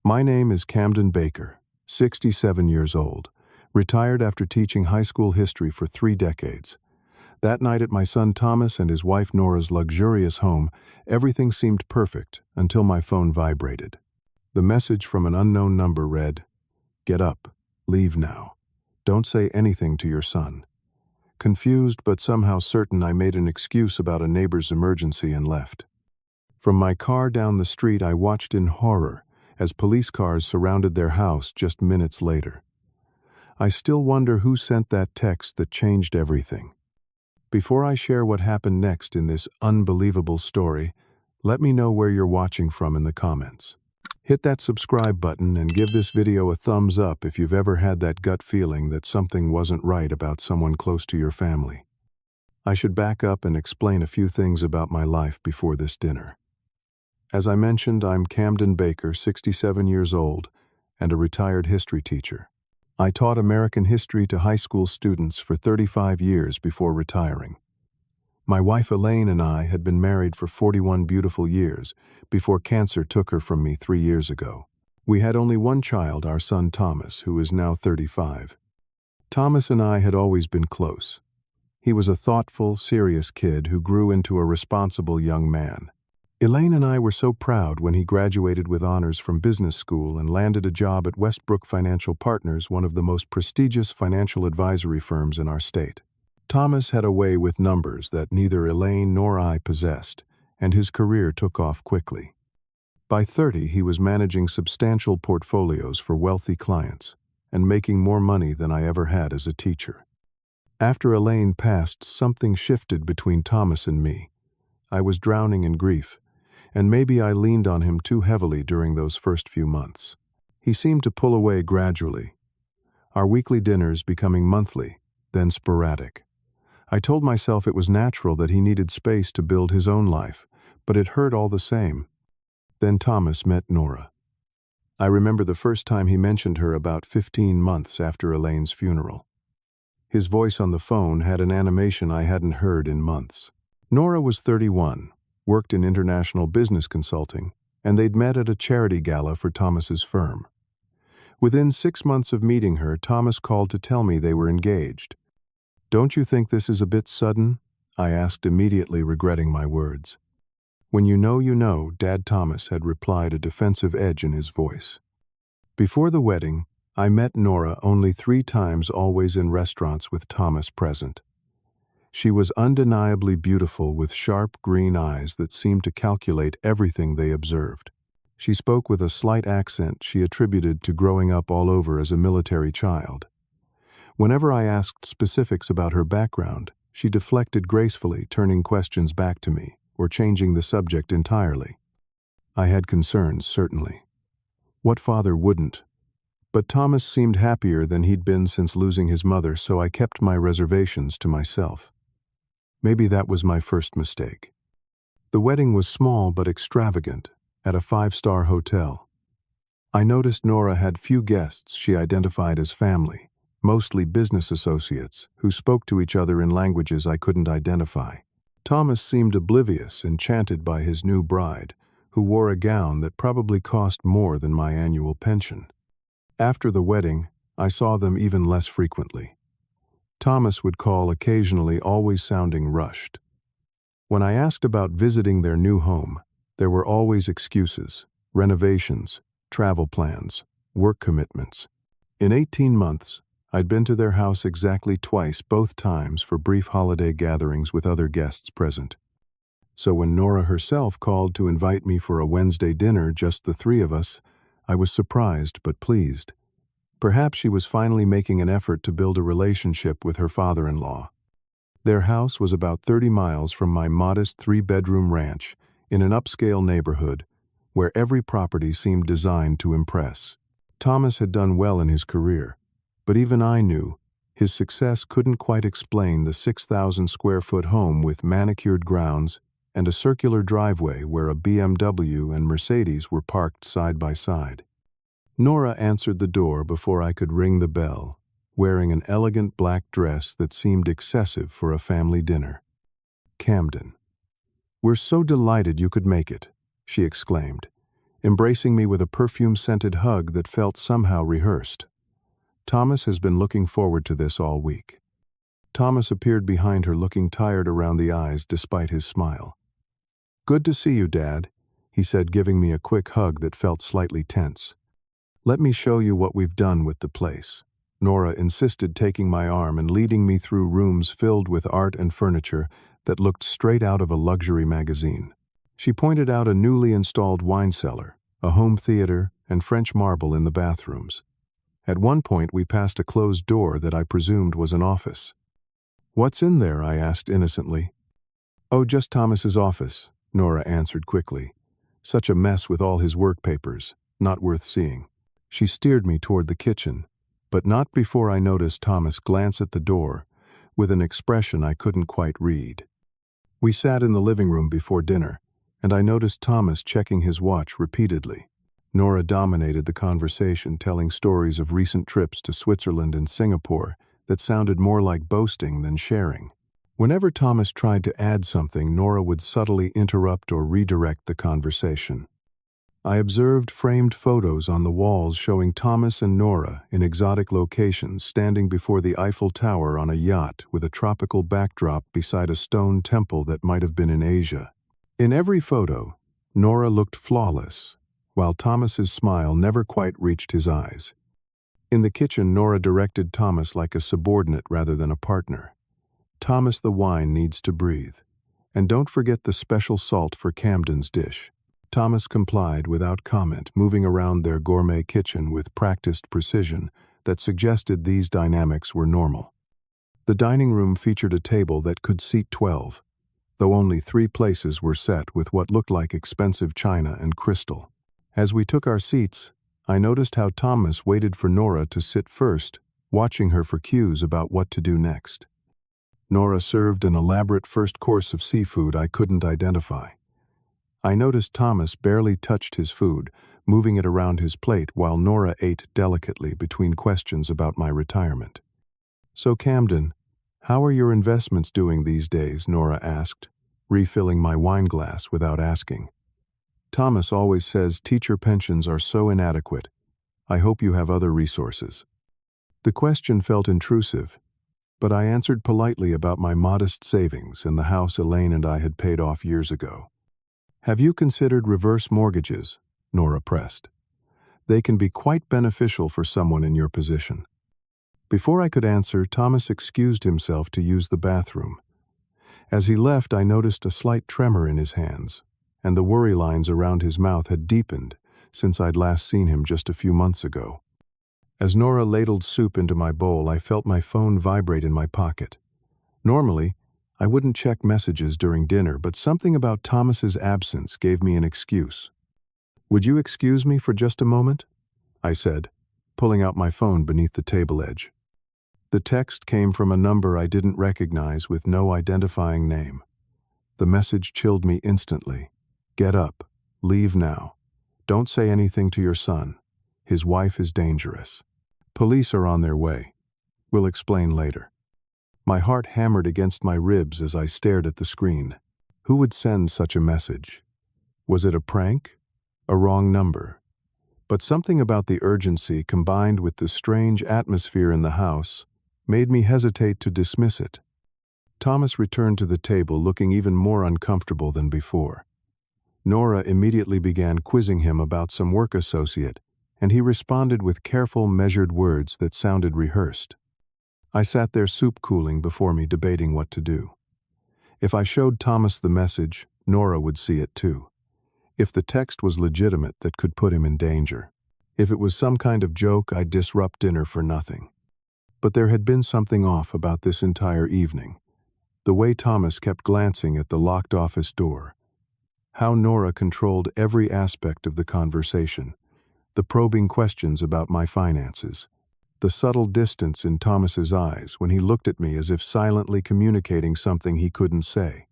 My name is Camden Baker, 67 years old, retired after teaching high school history for 3 decades. That night at my son Thomas and his wife Nora's luxurious home, everything seemed perfect until my phone vibrated. The message from an unknown number read, "Get up, leave now. Don't say anything to your son." Confused but somehow certain, I made an excuse about a neighbor's emergency and left. From my car down the street, I watched in horror as police cars surrounded their house just minutes later. I still wonder who sent that text that changed everything. Before I share what happened next in this unbelievable story, let me know where you're watching from in the comments. Hit that subscribe button and give this video a thumbs up if you've ever had that gut feeling that something wasn't right about someone close to your family. I should back up and explain a few things about my life before this dinner. As I mentioned, I'm Camden Baker, 67 years old, and a retired history teacher. I taught American history to high school students for 35 years before retiring. My wife Elaine and I had been married for 41 beautiful years before cancer took her from me 3 years ago. We had only one child, our son Thomas, who is now 35. Thomas and I had always been close. He was a thoughtful, serious kid who grew into a responsible young man. Elaine and I were so proud when he graduated with honors from business school and landed a job at Westbrook Financial Partners, one of the most prestigious financial advisory firms in our state. Thomas had a way with numbers that neither Elaine nor I possessed, and his career took off quickly. By 30, he was managing substantial portfolios for wealthy clients and making more money than I ever had as a teacher. After Elaine passed, something shifted between Thomas and me. I was drowning in grief, and maybe I leaned on him too heavily during those first few months. He seemed to pull away gradually, our weekly dinners becoming monthly, then sporadic. I told myself it was natural that he needed space to build his own life, but it hurt all the same. Then Thomas met Nora. I remember the first time he mentioned her about 15 months after Elaine's funeral. His voice on the phone had an animation I hadn't heard in months. Nora was 31, worked in international business consulting, and they'd met at a charity gala for Thomas's firm. Within 6 months of meeting her, Thomas called to tell me they were engaged. "Don't you think this is a bit sudden?" I asked, immediately regretting my words. "When you know," Dad Thomas had replied, a defensive edge in his voice. Before the wedding, I met Nora only 3 times, always in restaurants with Thomas present. She was undeniably beautiful, with sharp green eyes that seemed to calculate everything they observed. She spoke with a slight accent she attributed to growing up all over as a military child. Whenever I asked specifics about her background, she deflected gracefully, turning questions back to me or changing the subject entirely. I had concerns, certainly. What father wouldn't? But Thomas seemed happier than he'd been since losing his mother, so I kept my reservations to myself. Maybe that was my first mistake. The wedding was small but extravagant, at a 5-star hotel. I noticed Nora had few guests she identified as family, mostly business associates who spoke to each other in languages I couldn't identify. Thomas seemed oblivious, enchanted by his new bride, who wore a gown that probably cost more than my annual pension. After the wedding, I saw them even less frequently. Thomas would call occasionally, always sounding rushed. When I asked about visiting their new home, there were always excuses: renovations, travel plans, work commitments. In 18 months, I'd been to their house exactly twice, both times for brief holiday gatherings with other guests present. So when Nora herself called to invite me for a Wednesday dinner, just the 3 of us, I was surprised but pleased. Perhaps she was finally making an effort to build a relationship with her father-in-law. Their house was about 30 miles from my modest 3-bedroom ranch in an upscale neighborhood where every property seemed designed to impress. Thomas had done well in his career, but even I knew his success couldn't quite explain the 6,000-square-foot home with manicured grounds and a circular driveway where a BMW and Mercedes were parked side by side. Nora answered the door before I could ring the bell, wearing an elegant black dress that seemed excessive for a family dinner. "Camden, we're so delighted you could make it," she exclaimed, embracing me with a perfume-scented hug that felt somehow rehearsed. Thomas has been looking forward to this all week. Thomas appeared behind her, looking tired around the eyes despite his smile. "Good to see you, Dad," he said, giving me a quick hug that felt slightly tense. "Let me show you what we've done with the place." Nora insisted, taking my arm and leading me through rooms filled with art and furniture that looked straight out of a luxury magazine. She pointed out a newly installed wine cellar, a home theater, and French marble in the bathrooms. At one point, we passed a closed door that I presumed was an office. "What's in there?" I asked innocently. "Oh, just Thomas's office," Nora answered quickly. "Such a mess with all his work papers, not worth seeing." She steered me toward the kitchen, but not before I noticed Thomas glance at the door with an expression I couldn't quite read. We sat in the living room before dinner, and I noticed Thomas checking his watch repeatedly. Nora dominated the conversation, telling stories of recent trips to Switzerland and Singapore that sounded more like boasting than sharing. Whenever Thomas tried to add something, Nora would subtly interrupt or redirect the conversation. I observed framed photos on the walls showing Thomas and Nora in exotic locations, standing before the Eiffel Tower on a yacht with a tropical backdrop beside a stone temple that might have been in Asia. In every photo, Nora looked flawless, while Thomas's smile never quite reached his eyes. In the kitchen, Nora directed Thomas like a subordinate rather than a partner. "Thomas, the wine needs to breathe. And don't forget the special salt for Camden's dish." Thomas complied without comment, moving around their gourmet kitchen with practiced precision that suggested these dynamics were normal. The dining room featured a table that could seat 12, though only 3 places were set with what looked like expensive china and crystal. As we took our seats, I noticed how Thomas waited for Nora to sit first, watching her for cues about what to do next. Nora served an elaborate first course of seafood I couldn't identify. I noticed Thomas barely touched his food, moving it around his plate while Nora ate delicately between questions about my retirement. "So Camden, how are your investments doing these days?" Nora asked, refilling my wine glass without asking. "Thomas always says teacher pensions are so inadequate. I hope you have other resources." The question felt intrusive, but I answered politely about my modest savings and the house Elaine and I had paid off years ago. "Have you considered reverse mortgages?" Nora pressed. "They can be quite beneficial for someone in your position." Before I could answer, Thomas excused himself to use the bathroom. As he left, I noticed a slight tremor in his hands, and the worry lines around his mouth had deepened since I'd last seen him just a few months ago. As Nora ladled soup into my bowl, I felt my phone vibrate in my pocket. Normally, I wouldn't check messages during dinner, but something about Thomas's absence gave me an excuse. "Would you excuse me for just a moment?" I said, pulling out my phone beneath the table edge. The text came from a number I didn't recognize with no identifying name. The message chilled me instantly. "Get up. Leave now. Don't say anything to your son. His wife is dangerous. Police are on their way. We'll explain later." My heart hammered against my ribs as I stared at the screen. Who would send such a message? Was it a prank? A wrong number? But something about the urgency combined with the strange atmosphere in the house made me hesitate to dismiss it. Thomas returned to the table looking even more uncomfortable than before. Nora immediately began quizzing him about some work associate, and he responded with careful, measured words that sounded rehearsed. I sat there, soup cooling before me, debating what to do. If I showed Thomas the message, Nora would see it too. If the text was legitimate, that could put him in danger. If it was some kind of joke, I'd disrupt dinner for nothing. But there had been something off about this entire evening. The way Thomas kept glancing at the locked office door. How Nora controlled every aspect of the conversation. The probing questions about my finances. The subtle distance in Thomas's eyes when he looked at me as if silently communicating something he couldn't say.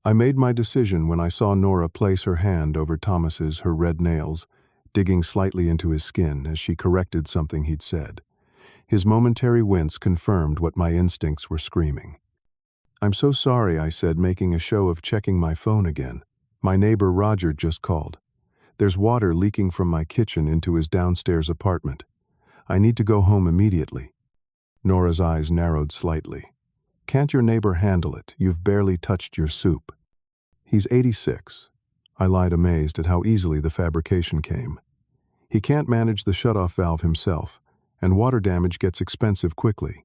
I made my decision when I saw Nora place her hand over Thomas's, her red nails, digging slightly into his skin as she corrected something he'd said. His momentary wince confirmed what my instincts were screaming. "I'm so sorry," I said, making a show of checking my phone again. "My neighbor Roger just called. There's water leaking from my kitchen into his downstairs apartment. I need to go home immediately." Nora's eyes narrowed slightly. "Can't your neighbor handle it? You've barely touched your soup." "He's 86. I lied, amazed at how easily the fabrication came. "He can't manage the shutoff valve himself, and water damage gets expensive quickly."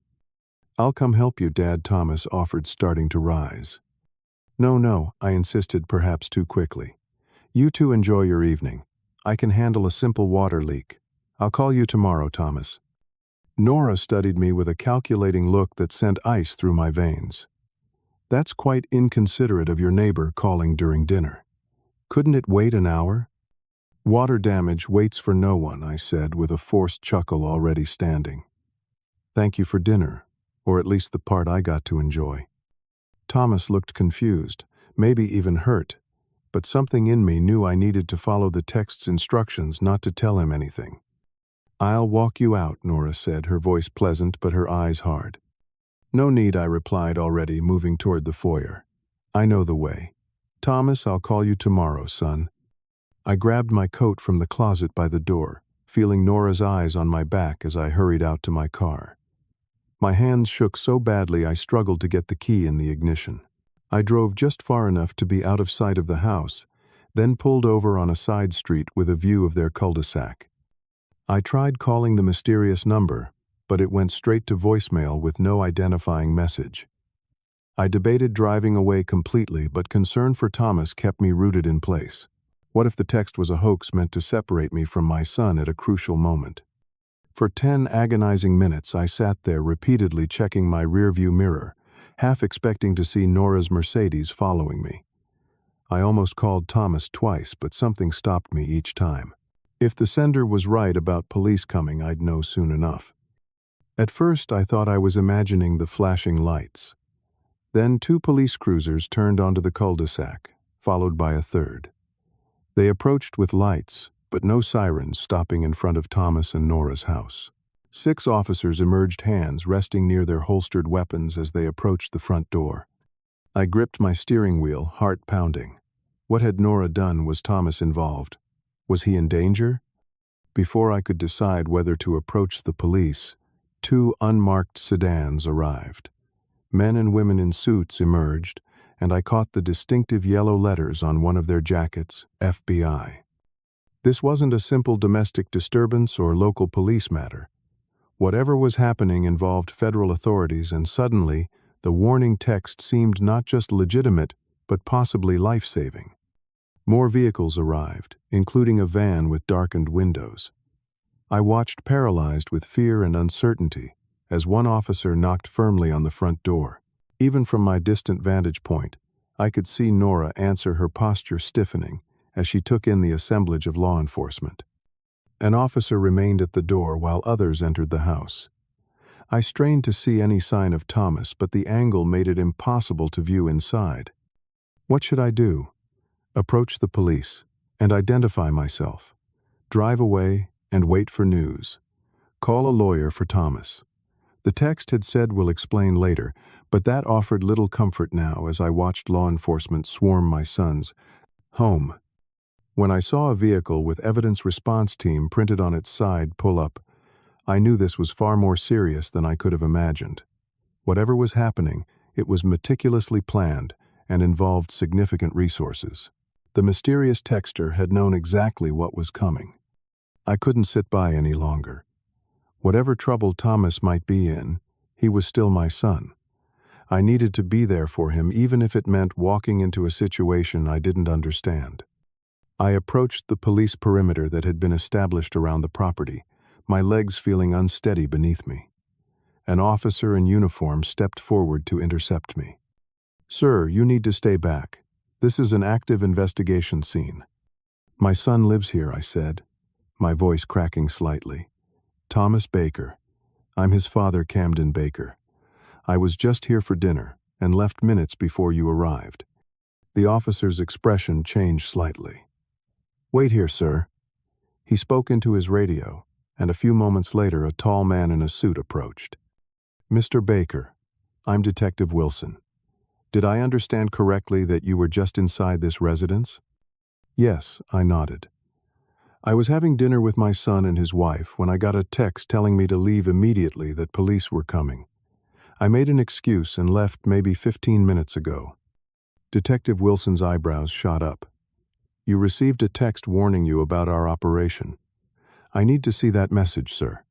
"I'll come help you, Dad," Thomas offered, starting to rise. No, I insisted, perhaps too quickly. "You two enjoy your evening. I can handle a simple water leak. I'll call you tomorrow, Thomas." Nora studied me with a calculating look that sent ice through my veins. "That's quite inconsiderate of your neighbor calling during dinner. Couldn't it wait an hour?" "Water damage waits for no one," I said, with a forced chuckle already standing. "Thank you for dinner, or at least the part I got to enjoy." Thomas looked confused, maybe even hurt, but something in me knew I needed to follow the text's instructions, not to tell him anything. "I'll walk you out," Nora said, her voice pleasant but her eyes hard. "No need," I replied, already moving toward the foyer. "I know the way. Thomas, I'll call you tomorrow, son." I grabbed my coat from the closet by the door, feeling Nora's eyes on my back as I hurried out to my car. My hands shook so badly I struggled to get the key in the ignition. I drove just far enough to be out of sight of the house, then pulled over on a side street with a view of their cul-de-sac. I tried calling the mysterious number, but it went straight to voicemail with no identifying message. I debated driving away completely, but concern for Thomas kept me rooted in place. What if the text was a hoax meant to separate me from my son at a crucial moment? For 10 agonizing minutes I sat there, repeatedly checking my rearview mirror, half expecting to see Nora's Mercedes following me. I almost called Thomas twice, but something stopped me each time. If the sender was right about police coming, I'd know soon enough. At first, I thought I was imagining the flashing lights. Then 2 police cruisers turned onto the cul-de-sac, followed by a third. They approached with lights, but no sirens, stopping in front of Thomas and Nora's house. 6 officers emerged, hands resting near their holstered weapons as they approached the front door. I gripped my steering wheel, heart pounding. What had Nora done? Was Thomas involved? Was he in danger? Before I could decide whether to approach the police, 2 unmarked sedans arrived. Men and women in suits emerged, and I caught the distinctive yellow letters on one of their jackets, FBI. This wasn't a simple domestic disturbance or local police matter. Whatever was happening involved federal authorities, and suddenly, the warning text seemed not just legitimate, but possibly life-saving. More vehicles arrived, including a van with darkened windows. I watched, paralyzed with fear and uncertainty, as one officer knocked firmly on the front door. Even from my distant vantage point, I could see Nora answer, her posture stiffening as she took in the assemblage of law enforcement. An officer remained at the door while others entered the house. I strained to see any sign of Thomas, but the angle made it impossible to view inside. What should I do? Approach the police and identify myself, drive away and wait for news, call a lawyer for Thomas. The text had said "we'll explain later," but that offered little comfort now as I watched law enforcement swarm my son's home. When I saw a vehicle with evidence response team printed on its side pull up, I knew this was far more serious than I could have imagined. Whatever was happening, it was meticulously planned and involved significant resources. The mysterious texter had known exactly what was coming. I couldn't sit by any longer. Whatever trouble Thomas might be in, he was still my son. I needed to be there for him, even if it meant walking into a situation I didn't understand. I approached the police perimeter that had been established around the property, my legs feeling unsteady beneath me. An officer in uniform stepped forward to intercept me. "Sir, you need to stay back. This is an active investigation scene." "My son lives here," I said, my voice cracking slightly. "Thomas Baker. I'm his father, Camden Baker. I was just here for dinner and left minutes before you arrived." The officer's expression changed slightly. "Wait here, sir." He spoke into his radio, and a few moments later a tall man in a suit approached. "Mr. Baker, I'm Detective Wilson. Did I understand correctly that you were just inside this residence?" "Yes," I nodded. I was having dinner with my son and his wife when I got a text telling me to leave immediately, that police were coming. I made an excuse and left maybe 15 minutes ago. Detective Wilson's eyebrows shot up. You received a text warning you about our operation. I need to see that message, sir.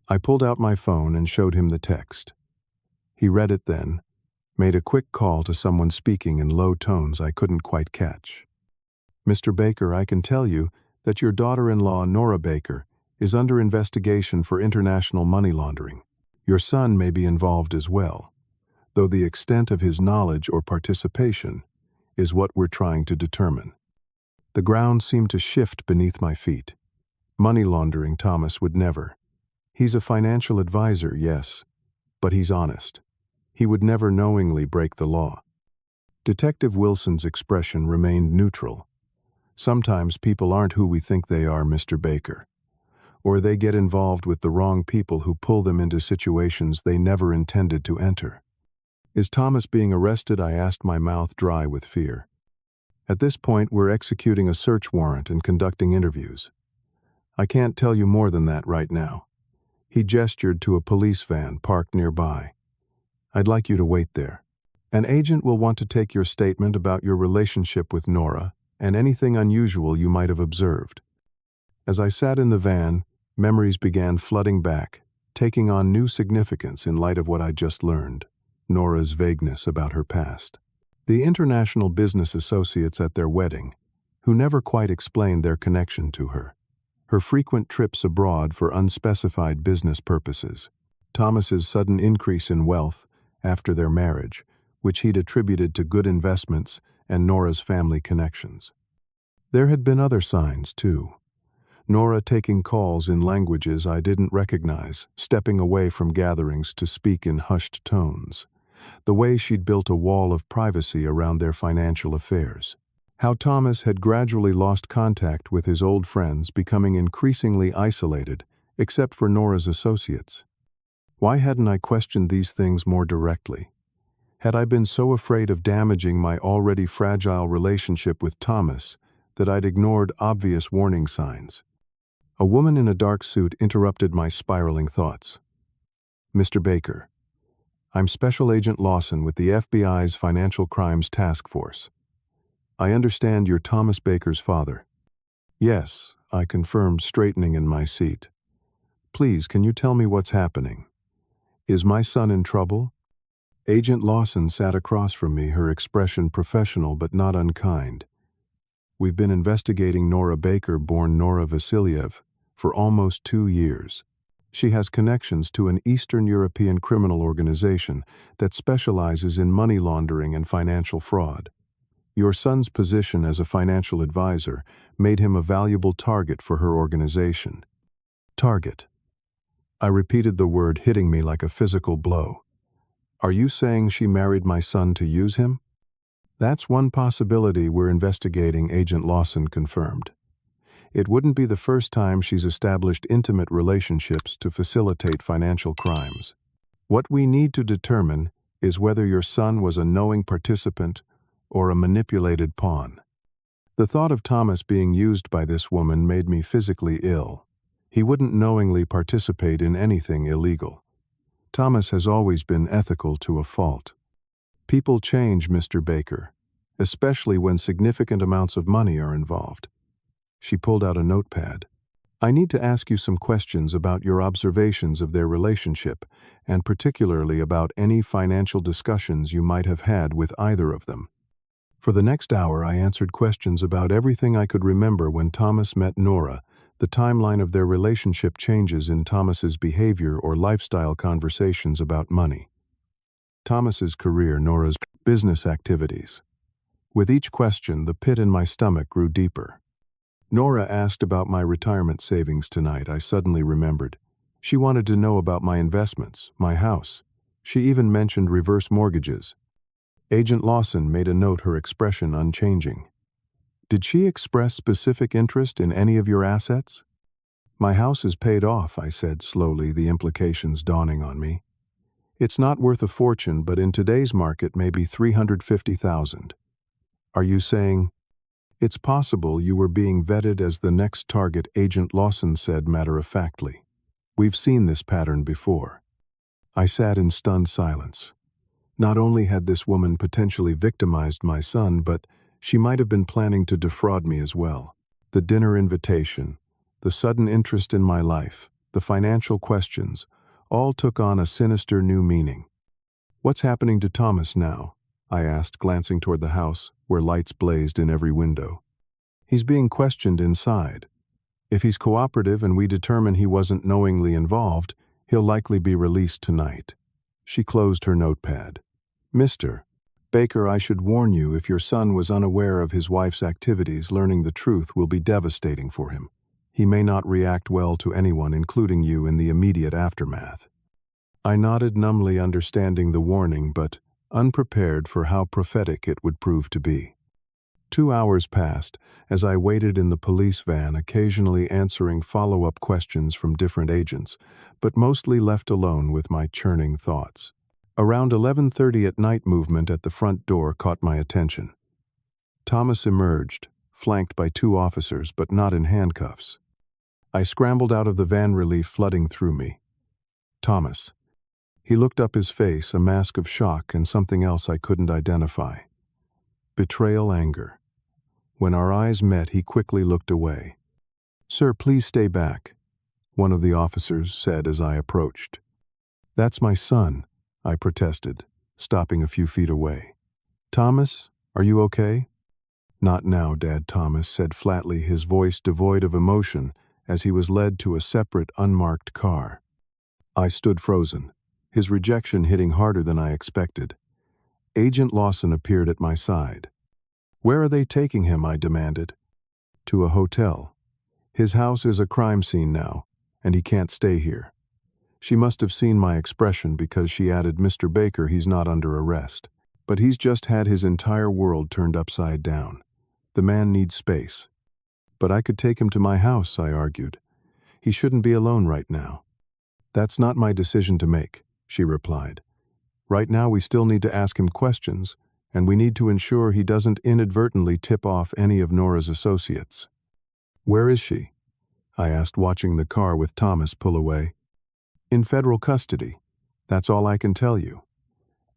I pulled out my phone and showed him the text. He read it then, made a quick call to someone speaking in low tones I couldn't quite catch. Mr. Baker, I can tell you that your daughter-in-law, Nora Baker, is under investigation for international money laundering. Your son may be involved as well, though the extent of his knowledge or participation is what we're trying to determine. The ground seemed to shift beneath my feet. Money laundering, Thomas would never. He's a financial advisor, yes, but he's honest. He would never knowingly break the law. Detective Wilson's expression remained neutral. Sometimes people aren't who we think they are, Mr. Baker. Or they get involved with the wrong people who pull them into situations they never intended to enter. Is Thomas being arrested? I asked, my mouth dry with fear. At this point, we're executing a search warrant and conducting interviews. I can't tell you more than that right now. He gestured to a police van parked nearby. I'd like you to wait there. An agent will want to take your statement about your relationship with Nora and anything unusual you might have observed. As I sat in the van, memories began flooding back, taking on new significance in light of what I'd just learned, Nora's vagueness about her past. The international business associates at their wedding, who never quite explained their connection to her. Her frequent trips abroad for unspecified business purposes. Thomas's sudden increase in wealth after their marriage, which he'd attributed to good investments and Nora's family connections. There had been other signs, too. Nora taking calls in languages I didn't recognize, stepping away from gatherings to speak in hushed tones. The way she'd built a wall of privacy around their financial affairs. How Thomas had gradually lost contact with his old friends, becoming increasingly isolated, except for Nora's associates. Why hadn't I questioned these things more directly? Had I been so afraid of damaging my already fragile relationship with Thomas that I'd ignored obvious warning signs? A woman in a dark suit interrupted my spiraling thoughts. Mr. Baker, I'm Special Agent Lawson with the FBI's Financial Crimes Task Force. I understand you're Thomas Baker's father. Yes, I confirmed, straightening in my seat. Please, can you tell me what's happening? Is my son in trouble? Agent Lawson sat across from me, her expression professional but not unkind. We've been investigating Nora Baker, born Nora Vasiliev, for almost 2 years. She has connections to an Eastern European criminal organization that specializes in money laundering and financial fraud. Your son's position as a financial advisor made him a valuable target for her organization. Target. I repeated the word, hitting me like a physical blow. Are you saying she married my son to use him? That's one possibility we're investigating, Agent Lawson confirmed. It wouldn't be the first time she's established intimate relationships to facilitate financial crimes. What we need to determine is whether your son was a knowing participant or a manipulated pawn. The thought of Thomas being used by this woman made me physically ill. He wouldn't knowingly participate in anything illegal. Thomas has always been ethical to a fault. People change, Mr. Baker, especially when significant amounts of money are involved. She pulled out a notepad. I need to ask you some questions about your observations of their relationship, and particularly about any financial discussions you might have had with either of them. For the next hour, I answered questions about everything I could remember when Thomas met Nora, the timeline of their relationship, changes in Thomas's behavior or lifestyle, conversations about money. Thomas's career, Nora's business activities. With each question, the pit in my stomach grew deeper. Nora asked about my retirement savings tonight, I suddenly remembered. She wanted to know about my investments, my house. She even mentioned reverse mortgages. Agent Lawson made a note, her expression unchanging. Did she express specific interest in any of your assets? My house is paid off, I said slowly, the implications dawning on me. It's not worth a fortune, but in today's market, maybe $350,000. Are you saying? "It's possible you were being vetted as the next target," Agent Lawson said matter-of-factly. "We've seen this pattern before." I sat in stunned silence. Not only had this woman potentially victimized my son, but she might have been planning to defraud me as well. The dinner invitation, the sudden interest in my life, the financial questions, all took on a sinister new meaning. "What's happening to Thomas now?" I asked, glancing toward the house, where lights blazed in every window. "He's being questioned inside. If he's cooperative and we determine he wasn't knowingly involved, he'll likely be released tonight." She closed her notepad. "Mr. Baker, I should warn you, if your son was unaware of his wife's activities, learning the truth will be devastating for him. He may not react well to anyone, including you, in the immediate aftermath." I nodded numbly, understanding the warning, but unprepared for how prophetic it would prove to be. 2 hours passed as I waited in the police van, occasionally answering follow-up questions from different agents, but mostly left alone with my churning thoughts. Around 11:30 at night, movement at the front door caught my attention. Thomas emerged, flanked by 2 officers, but not in handcuffs. I scrambled out of the van, relief flooding through me. "Thomas." He looked up, his face a mask of shock and something else I couldn't identify. Betrayal, anger. When our eyes met, he quickly looked away. "Sir, please stay back," one of the officers said as I approached. "That's my son," I protested, stopping a few feet away. "Thomas, are you okay?" "Not now, Dad," Thomas said flatly, his voice devoid of emotion, as he was led to a separate, unmarked car. I stood frozen, his rejection hitting harder than I expected. Agent Lawson appeared at my side. "Where are they taking him?" I demanded. "To a hotel. His house is a crime scene now, and he can't stay here." She must have seen my expression, because she added, "Mr. Baker, he's not under arrest. But he's just had his entire world turned upside down. The man needs space." "But I could take him to my house," I argued. "He shouldn't be alone right now." "That's not my decision to make," she replied. "Right now we still need to ask him questions, and we need to ensure he doesn't inadvertently tip off any of Nora's associates." "Where is she?" I asked, watching the car with Thomas pull away. "In federal custody. That's all I can tell you."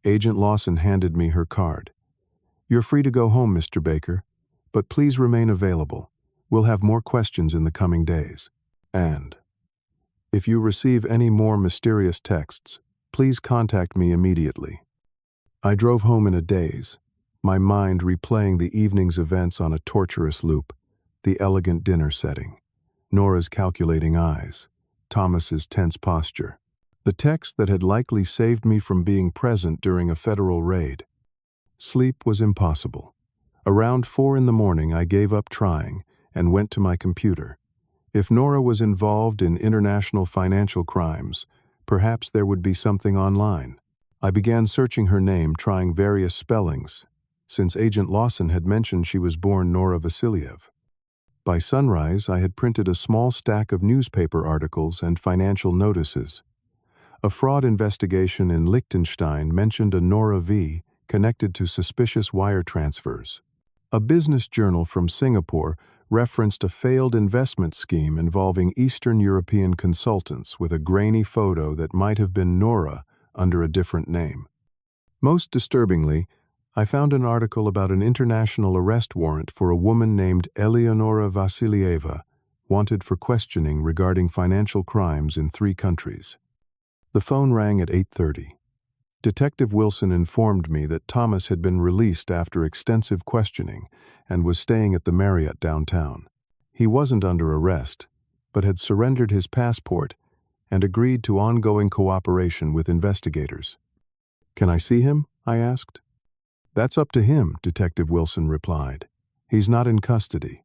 Agent Lawson handed me her card. "You're free to go home, Mr. Baker, but please remain available. We'll have more questions in the coming days. And if you receive any more mysterious texts, please contact me immediately." I drove home in a daze, my mind replaying the evening's events on a torturous loop: the elegant dinner setting, Nora's calculating eyes, Thomas's tense posture, the text that had likely saved me from being present during a federal raid. Sleep was impossible. Around 4 in the morning, I gave up trying and went to my computer. If Nora was involved in international financial crimes, perhaps there would be something online. I began searching her name, trying various spellings, since Agent Lawson had mentioned she was born Nora Vasiliev. By sunrise, I had printed a small stack of newspaper articles and financial notices. A fraud investigation in Liechtenstein mentioned a Nora V connected to suspicious wire transfers. A business journal from Singapore referenced a failed investment scheme involving Eastern European consultants, with a grainy photo that might have been Nora under a different name. Most disturbingly, I found an article about an international arrest warrant for a woman named Eleonora Vasilieva, wanted for questioning regarding financial crimes in 3 countries. The phone rang at 8:30. Detective Wilson informed me that Thomas had been released after extensive questioning and was staying at the Marriott downtown. He wasn't under arrest, but had surrendered his passport and agreed to ongoing cooperation with investigators. "Can I see him?" I asked. "That's up to him," Detective Wilson replied. "He's not in custody.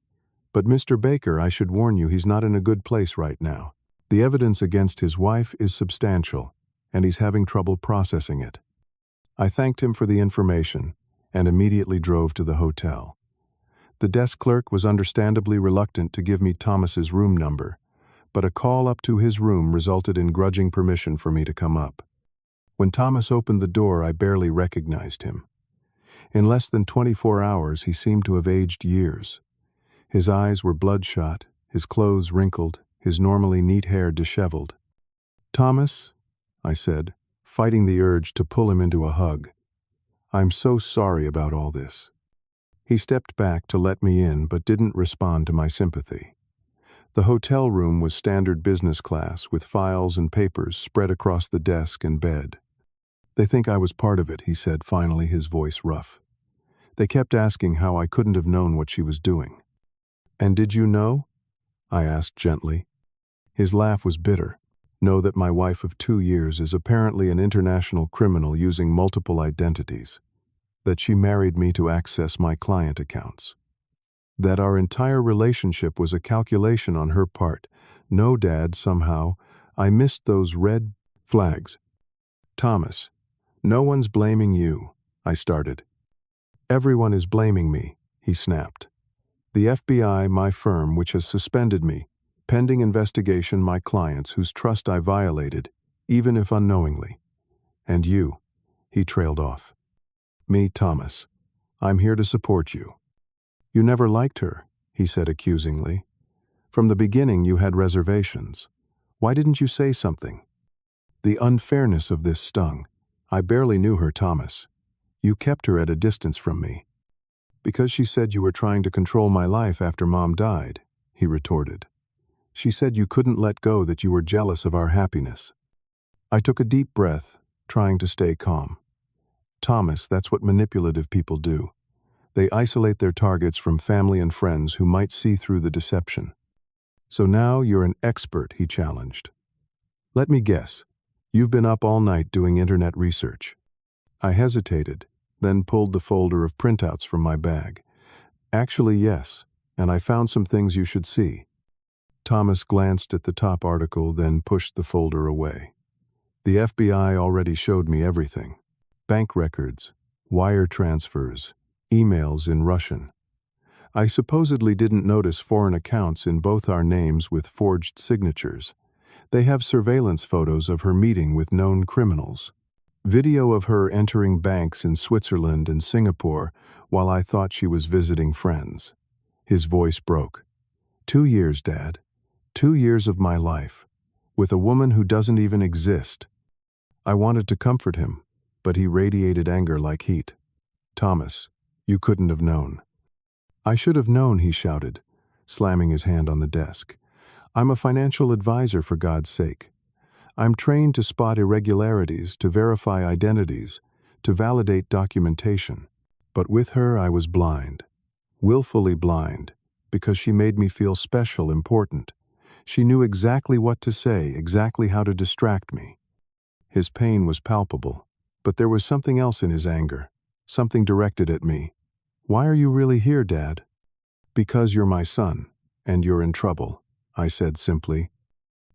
But Mr. Baker, I should warn you, he's not in a good place right now. The evidence against his wife is substantial, and he's having trouble processing it." I thanked him for the information and immediately drove to the hotel. The desk clerk was understandably reluctant to give me Thomas's room number, but a call up to his room resulted in grudging permission for me to come up. When Thomas opened the door, I barely recognized him. In less than 24 hours, he seemed to have aged years. His eyes were bloodshot, his clothes wrinkled, his normally neat hair disheveled. "Thomas," I said, fighting the urge to pull him into a hug. "I'm so sorry about all this." He stepped back to let me in but didn't respond to my sympathy. The hotel room was standard business class with files and papers spread across the desk and bed. "They think I was part of it," he said, finally, his voice rough. "They kept asking how I couldn't have known what she was doing." "And did you know?" I asked gently. His laugh was bitter. "Know that my wife of 2 years is apparently an international criminal using multiple identities. That she married me to access my client accounts. That our entire relationship was a calculation on her part. No, Dad, somehow, I missed those red flags." "Thomas, no one's blaming you," I started. "Everyone is blaming me," he snapped. "The FBI, my firm, which has suspended me, pending investigation my clients whose trust I violated, even if unknowingly. And you," he trailed off. "Me, Thomas. I'm here to support you." "You never liked her," he said accusingly. "From the beginning you had reservations. Why didn't you say something?" The unfairness of this stung. "I barely knew her, Thomas. You kept her at a distance from me." "Because she said you were trying to control my life after Mom died," he retorted. "She said you couldn't let go, that you were jealous of our happiness." I took a deep breath, trying to stay calm. "Thomas, that's what manipulative people do. They isolate their targets from family and friends who might see through the deception." "So now you're an expert," he challenged. "Let me guess. You've been up all night doing internet research." I hesitated, then pulled the folder of printouts from my bag. "Actually, yes, and I found some things you should see." Thomas glanced at the top article, then pushed the folder away. "The FBI already showed me everything. Bank records, wire transfers, emails in Russian. I supposedly didn't notice foreign accounts in both our names with forged signatures. They have surveillance photos of her meeting with known criminals. Video of her entering banks in Switzerland and Singapore while I thought she was visiting friends." His voice broke. 2 years, Dad. 2 years of my life. With a woman who doesn't even exist." I wanted to comfort him, but he radiated anger like heat. "Thomas, you couldn't have known." "I should have known," he shouted, slamming his hand on the desk. "I'm a financial advisor, for God's sake. I'm trained to spot irregularities, to verify identities, to validate documentation. But with her I was blind. Willfully blind, because she made me feel special, important. She knew exactly what to say, exactly how to distract me." His pain was palpable, but there was something else in his anger, something directed at me. "Why are you really here, Dad?" "Because you're my son, and you're in trouble," I said simply.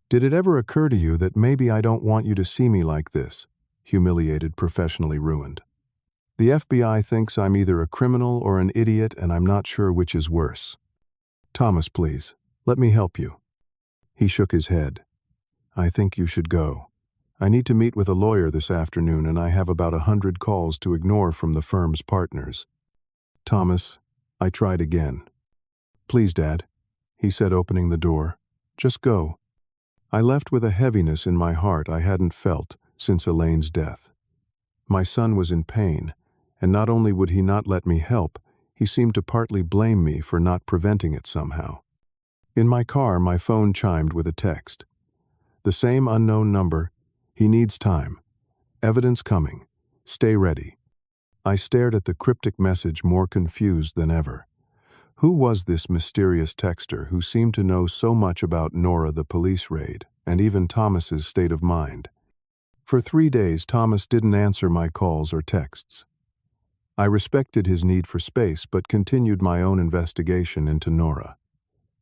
"Did it ever occur to you that maybe I don't want you to see me like this, humiliated, professionally ruined? The FBI thinks I'm either a criminal or an idiot, and I'm not sure which is worse. Thomas, please, let me help you." He shook his head. "I think you should go. I need to meet with a lawyer this afternoon, and I have about 100 calls to ignore from the firm's partners." "Thomas," I tried again. "Please, Dad," he said, opening the door. "Just go." I left with a heaviness in my heart I hadn't felt since Elaine's death. My son was in pain, and not only would he not let me help, he seemed to partly blame me for not preventing it somehow. In my car, my phone chimed with a text. The same unknown number. "He needs time. Evidence coming. Stay ready." I stared at the cryptic message, more confused than ever. Who was this mysterious texter who seemed to know so much about Nora, the police raid, and even Thomas's state of mind? For 3 days, Thomas didn't answer my calls or texts. I respected his need for space, but continued my own investigation into Nora.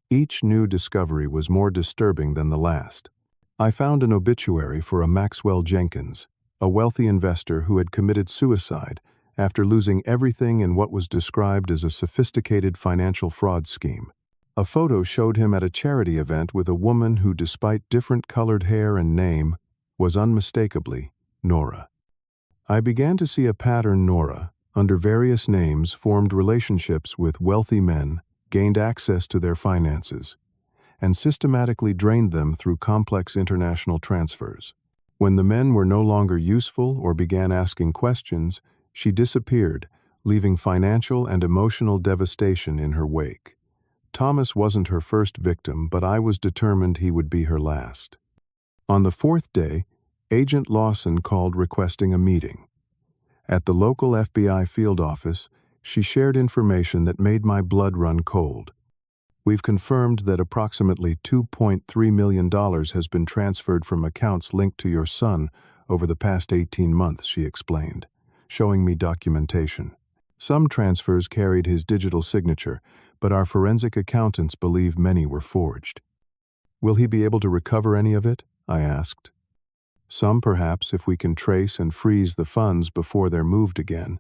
Each new discovery was more disturbing than the last. I found an obituary for a Maxwell Jenkins, a wealthy investor who had committed suicide after losing everything in what was described as a sophisticated financial fraud scheme. A photo showed him at a charity event with a woman who, despite different colored hair and name, was unmistakably Nora. I began to see a pattern. Nora, under various names, formed relationships with wealthy men, gained access to their finances, and systematically drained them through complex international transfers. When the men were no longer useful or began asking questions, she disappeared, leaving financial and emotional devastation in her wake. Thomas wasn't her first victim, but I was determined he would be her last. On the fourth day, Agent Lawson called requesting a meeting. At the local FBI field office, she shared information that made my blood run cold. We've confirmed that approximately $2.3 million has been transferred from accounts linked to your son over the past 18 months, she explained, showing me documentation. Some transfers carried his digital signature, but our forensic accountants believe many were forged. Will he be able to recover any of it? I asked. Some perhaps, if we can trace and freeze the funds before they're moved again,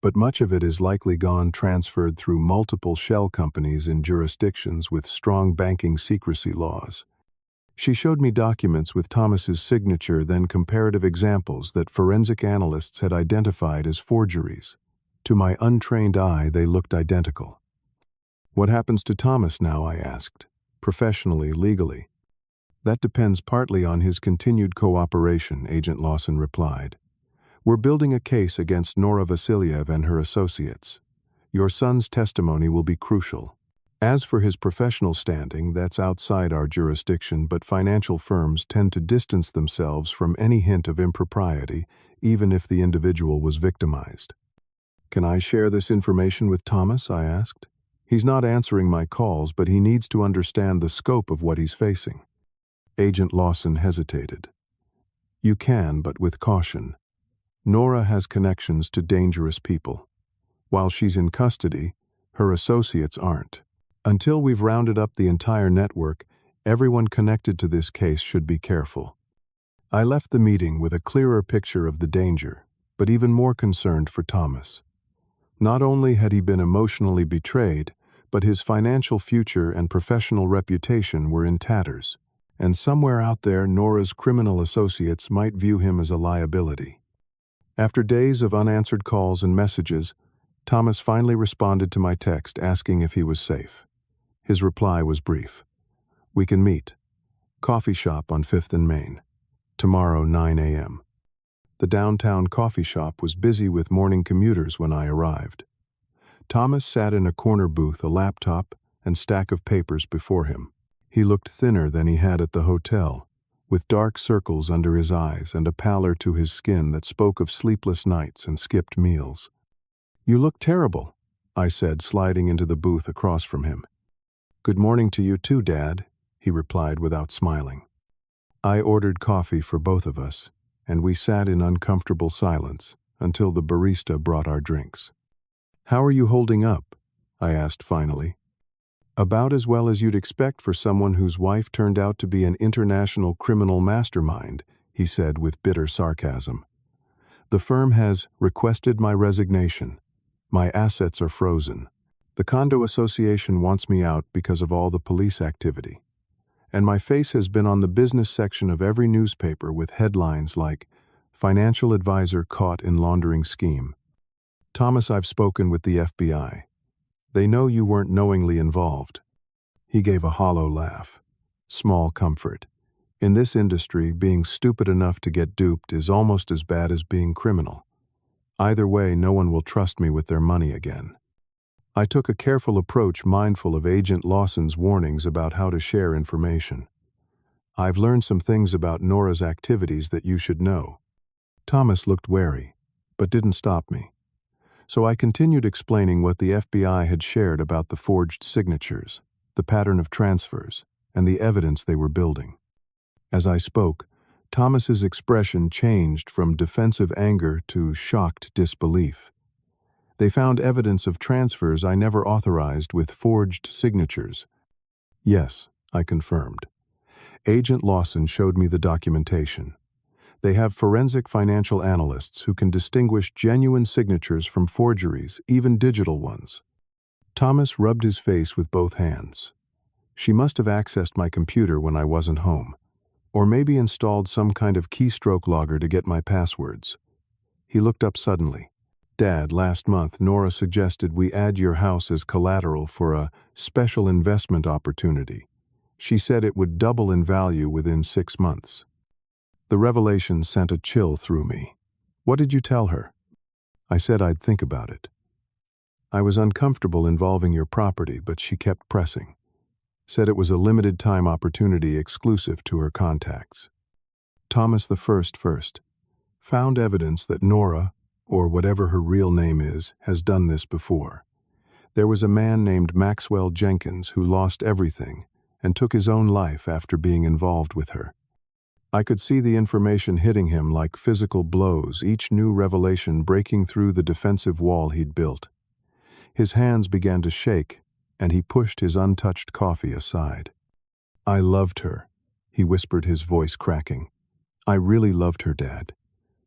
but much of it is likely gone transferred through multiple shell companies in jurisdictions with strong banking secrecy laws. She showed me documents with Thomas's signature, then comparative examples that forensic analysts had identified as forgeries. To my untrained eye, they looked identical. What happens to Thomas now? I asked. Professionally, legally. That depends partly on his continued cooperation, Agent Lawson replied. We're building a case against Nora Vasiliev and her associates. Your son's testimony will be crucial. As for his professional standing, that's outside our jurisdiction, but financial firms tend to distance themselves from any hint of impropriety, even if the individual was victimized. Can I share this information with Thomas? I asked. He's not answering my calls, but he needs to understand the scope of what he's facing. Agent Lawson hesitated. You can, but with caution. Nora has connections to dangerous people. While she's in custody, her associates aren't. Until we've rounded up the entire network, everyone connected to this case should be careful. I left the meeting with a clearer picture of the danger, but even more concerned for Thomas. Not only had he been emotionally betrayed, but his financial future and professional reputation were in tatters. And somewhere out there, Nora's criminal associates might view him as a liability. After days of unanswered calls and messages, Thomas finally responded to my text asking if he was safe. His reply was brief. We can meet. Coffee shop on 5th and Main. Tomorrow, 9 a.m. The downtown coffee shop was busy with morning commuters when I arrived. Thomas sat in a corner booth, a laptop and stack of papers before him. He looked thinner than he had at the hotel, with dark circles under his eyes and a pallor to his skin that spoke of sleepless nights and skipped meals. You look terrible, I said, sliding into the booth across from him. Good morning to you too, Dad, he replied without smiling. I ordered coffee for both of us, and we sat in uncomfortable silence until the barista brought our drinks. How are you holding up? I asked finally. About as well as you'd expect for someone whose wife turned out to be an international criminal mastermind, he said with bitter sarcasm. The firm has requested my resignation. My assets are frozen. The condo association wants me out because of all the police activity. And my face has been on the business section of every newspaper with headlines like, Financial Advisor Caught in Laundering Scheme. Thomas, I've spoken with the FBI. They know you weren't knowingly involved. He gave a hollow laugh. Small comfort. In this industry, being stupid enough to get duped is almost as bad as being criminal. Either way, no one will trust me with their money again. I took a careful approach, mindful of Agent Lawson's warnings about how to share information. I've learned some things about Nora's activities that you should know. Thomas looked wary, but didn't stop me. So I continued explaining what the FBI had shared about the forged signatures, the pattern of transfers, and the evidence they were building. As I spoke, Thomas's expression changed from defensive anger to shocked disbelief. They found evidence of transfers I never authorized with forged signatures. Yes, I confirmed. Agent Lawson showed me the documentation. They have forensic financial analysts who can distinguish genuine signatures from forgeries, even digital ones. Thomas rubbed his face with both hands. She must have accessed my computer when I wasn't home, or maybe installed some kind of keystroke logger to get my passwords. He looked up suddenly. Dad, last month, Nora suggested we add your house as collateral for a special investment opportunity. She said it would double in value within 6 months. The revelation sent a chill through me. What did you tell her? I said I'd think about it. I was uncomfortable involving your property, but she kept pressing. Said it was a limited time opportunity exclusive to her contacts. Thomas the First found evidence that Nora, or whatever her real name is, has done this before. There was a man named Maxwell Jenkins who lost everything and took his own life after being involved with her. I could see the information hitting him like physical blows, each new revelation breaking through the defensive wall he'd built. His hands began to shake, and he pushed his untouched coffee aside. I loved her, he whispered, his voice cracking. I really loved her, Dad.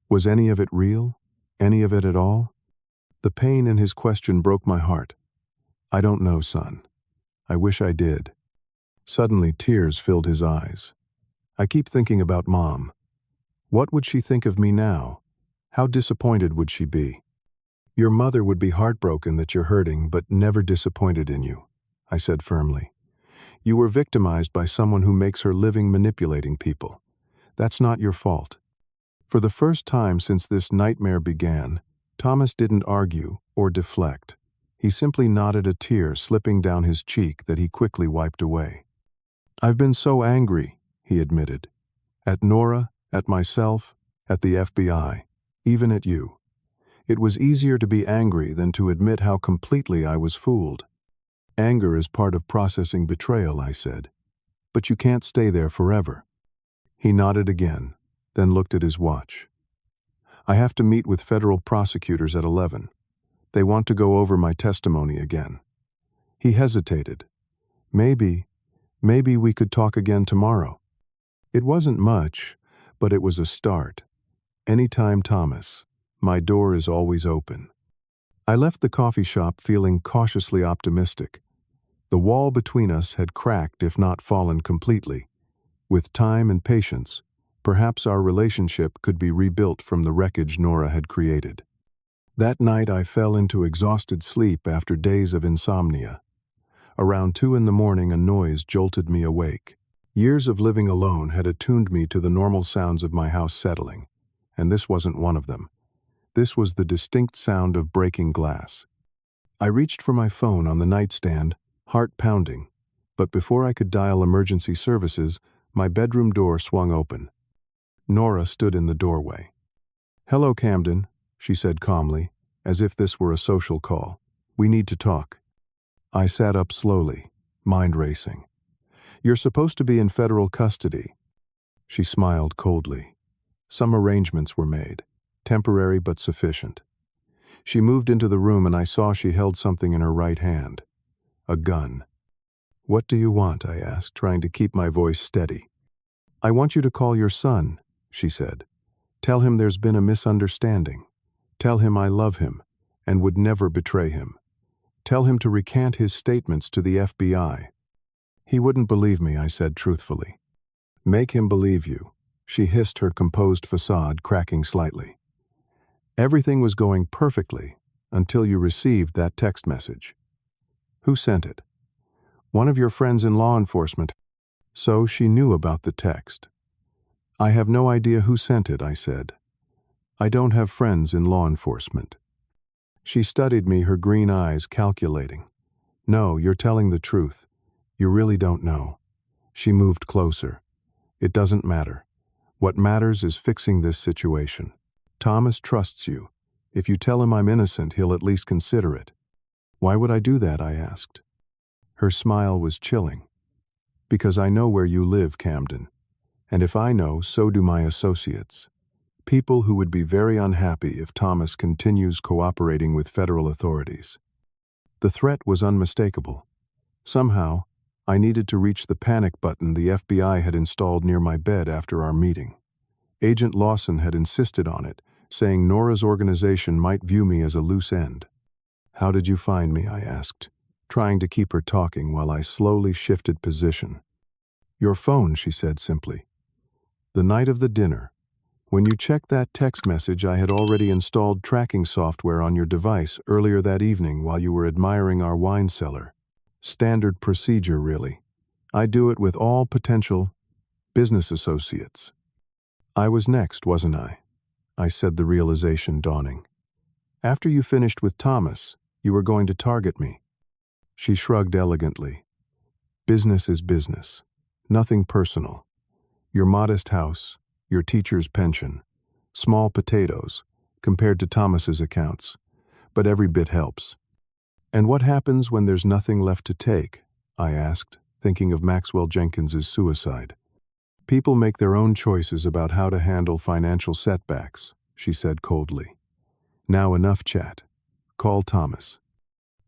Was any of it real? Any of it at all? The pain in his question broke my heart. I don't know, son. I wish I did. Suddenly, tears filled his eyes. I keep thinking about Mom. What would she think of me now? How disappointed would she be? Your mother would be heartbroken that you're hurting, but never disappointed in you, I said firmly. You were victimized by someone who makes her living manipulating people. That's not your fault. For the first time since this nightmare began, Thomas didn't argue or deflect. He simply nodded, a tear slipping down his cheek that he quickly wiped away. I've been so angry, he admitted. At Nora, at myself, at the FBI, even at you. It was easier to be angry than to admit how completely I was fooled. Anger is part of processing betrayal, I said. But you can't stay there forever. He nodded again, then looked at his watch. I have to meet with federal prosecutors at 11. They want to go over my testimony again. He hesitated. Maybe we could talk again tomorrow. It wasn't much, but it was a start. Anytime, Thomas. My door is always open. I left the coffee shop feeling cautiously optimistic. The wall between us had cracked, if not fallen completely. With time and patience, perhaps our relationship could be rebuilt from the wreckage Nora had created. That night I fell into exhausted sleep after days of insomnia. Around 2 in the morning, a noise jolted me awake. Years of living alone had attuned me to the normal sounds of my house settling, and this wasn't one of them. This was the distinct sound of breaking glass. I reached for my phone on the nightstand, heart pounding, but before I could dial emergency services, my bedroom door swung open. Nora stood in the doorway. "Hello, Camden," she said calmly, as if this were a social call. "We need to talk." I sat up slowly, mind racing. "You're supposed to be in federal custody." She smiled coldly. Some arrangements were made. Temporary but sufficient. She moved into the room and I saw she held something in her right hand. A gun. "What do you want?" I asked, trying to keep my voice steady. "I want you to call your son," she said. "Tell him there's been a misunderstanding. Tell him I love him and would never betray him. Tell him to recant his statements to the FBI." "He wouldn't believe me," I said truthfully. "Make him believe you," she hissed, her composed facade cracking slightly. "Everything was going perfectly until you received that text message." "Who sent it?" "One of your friends in law enforcement." So she knew about the text. "I have no idea who sent it," I said. "I don't have friends in law enforcement." She studied me, her green eyes calculating. "No, you're telling the truth. You really don't know." She moved closer. "It doesn't matter. What matters is fixing this situation. Thomas trusts you. If you tell him I'm innocent, he'll at least consider it." "Why would I do that?" I asked. Her smile was chilling. "Because I know where you live, Camden. And if I know, so do my associates. People who would be very unhappy if Thomas continues cooperating with federal authorities." The threat was unmistakable. Somehow, I needed to reach the panic button the FBI had installed near my bed after our meeting. Agent Lawson had insisted on it, saying Nora's organization might view me as a loose end. "How did you find me?" I asked, trying to keep her talking while I slowly shifted position. "Your phone," she said simply. "The night of the dinner, When you checked that text message, I had already installed tracking software on your device earlier that evening while you were admiring our wine cellar. Standard procedure, really. I do it with all potential business associates. I was next, wasn't I? I said, the realization dawning. After you finished with Thomas, you were going to target me. She shrugged elegantly. Business is business. Nothing personal. Your modest house, your teacher's pension, small potatoes, compared to Thomas's accounts. But every bit helps. And what happens when there's nothing left to take? I asked, thinking of Maxwell Jenkins's suicide. People make their own choices about how to handle financial setbacks, she said coldly. Now enough chat. Call Thomas.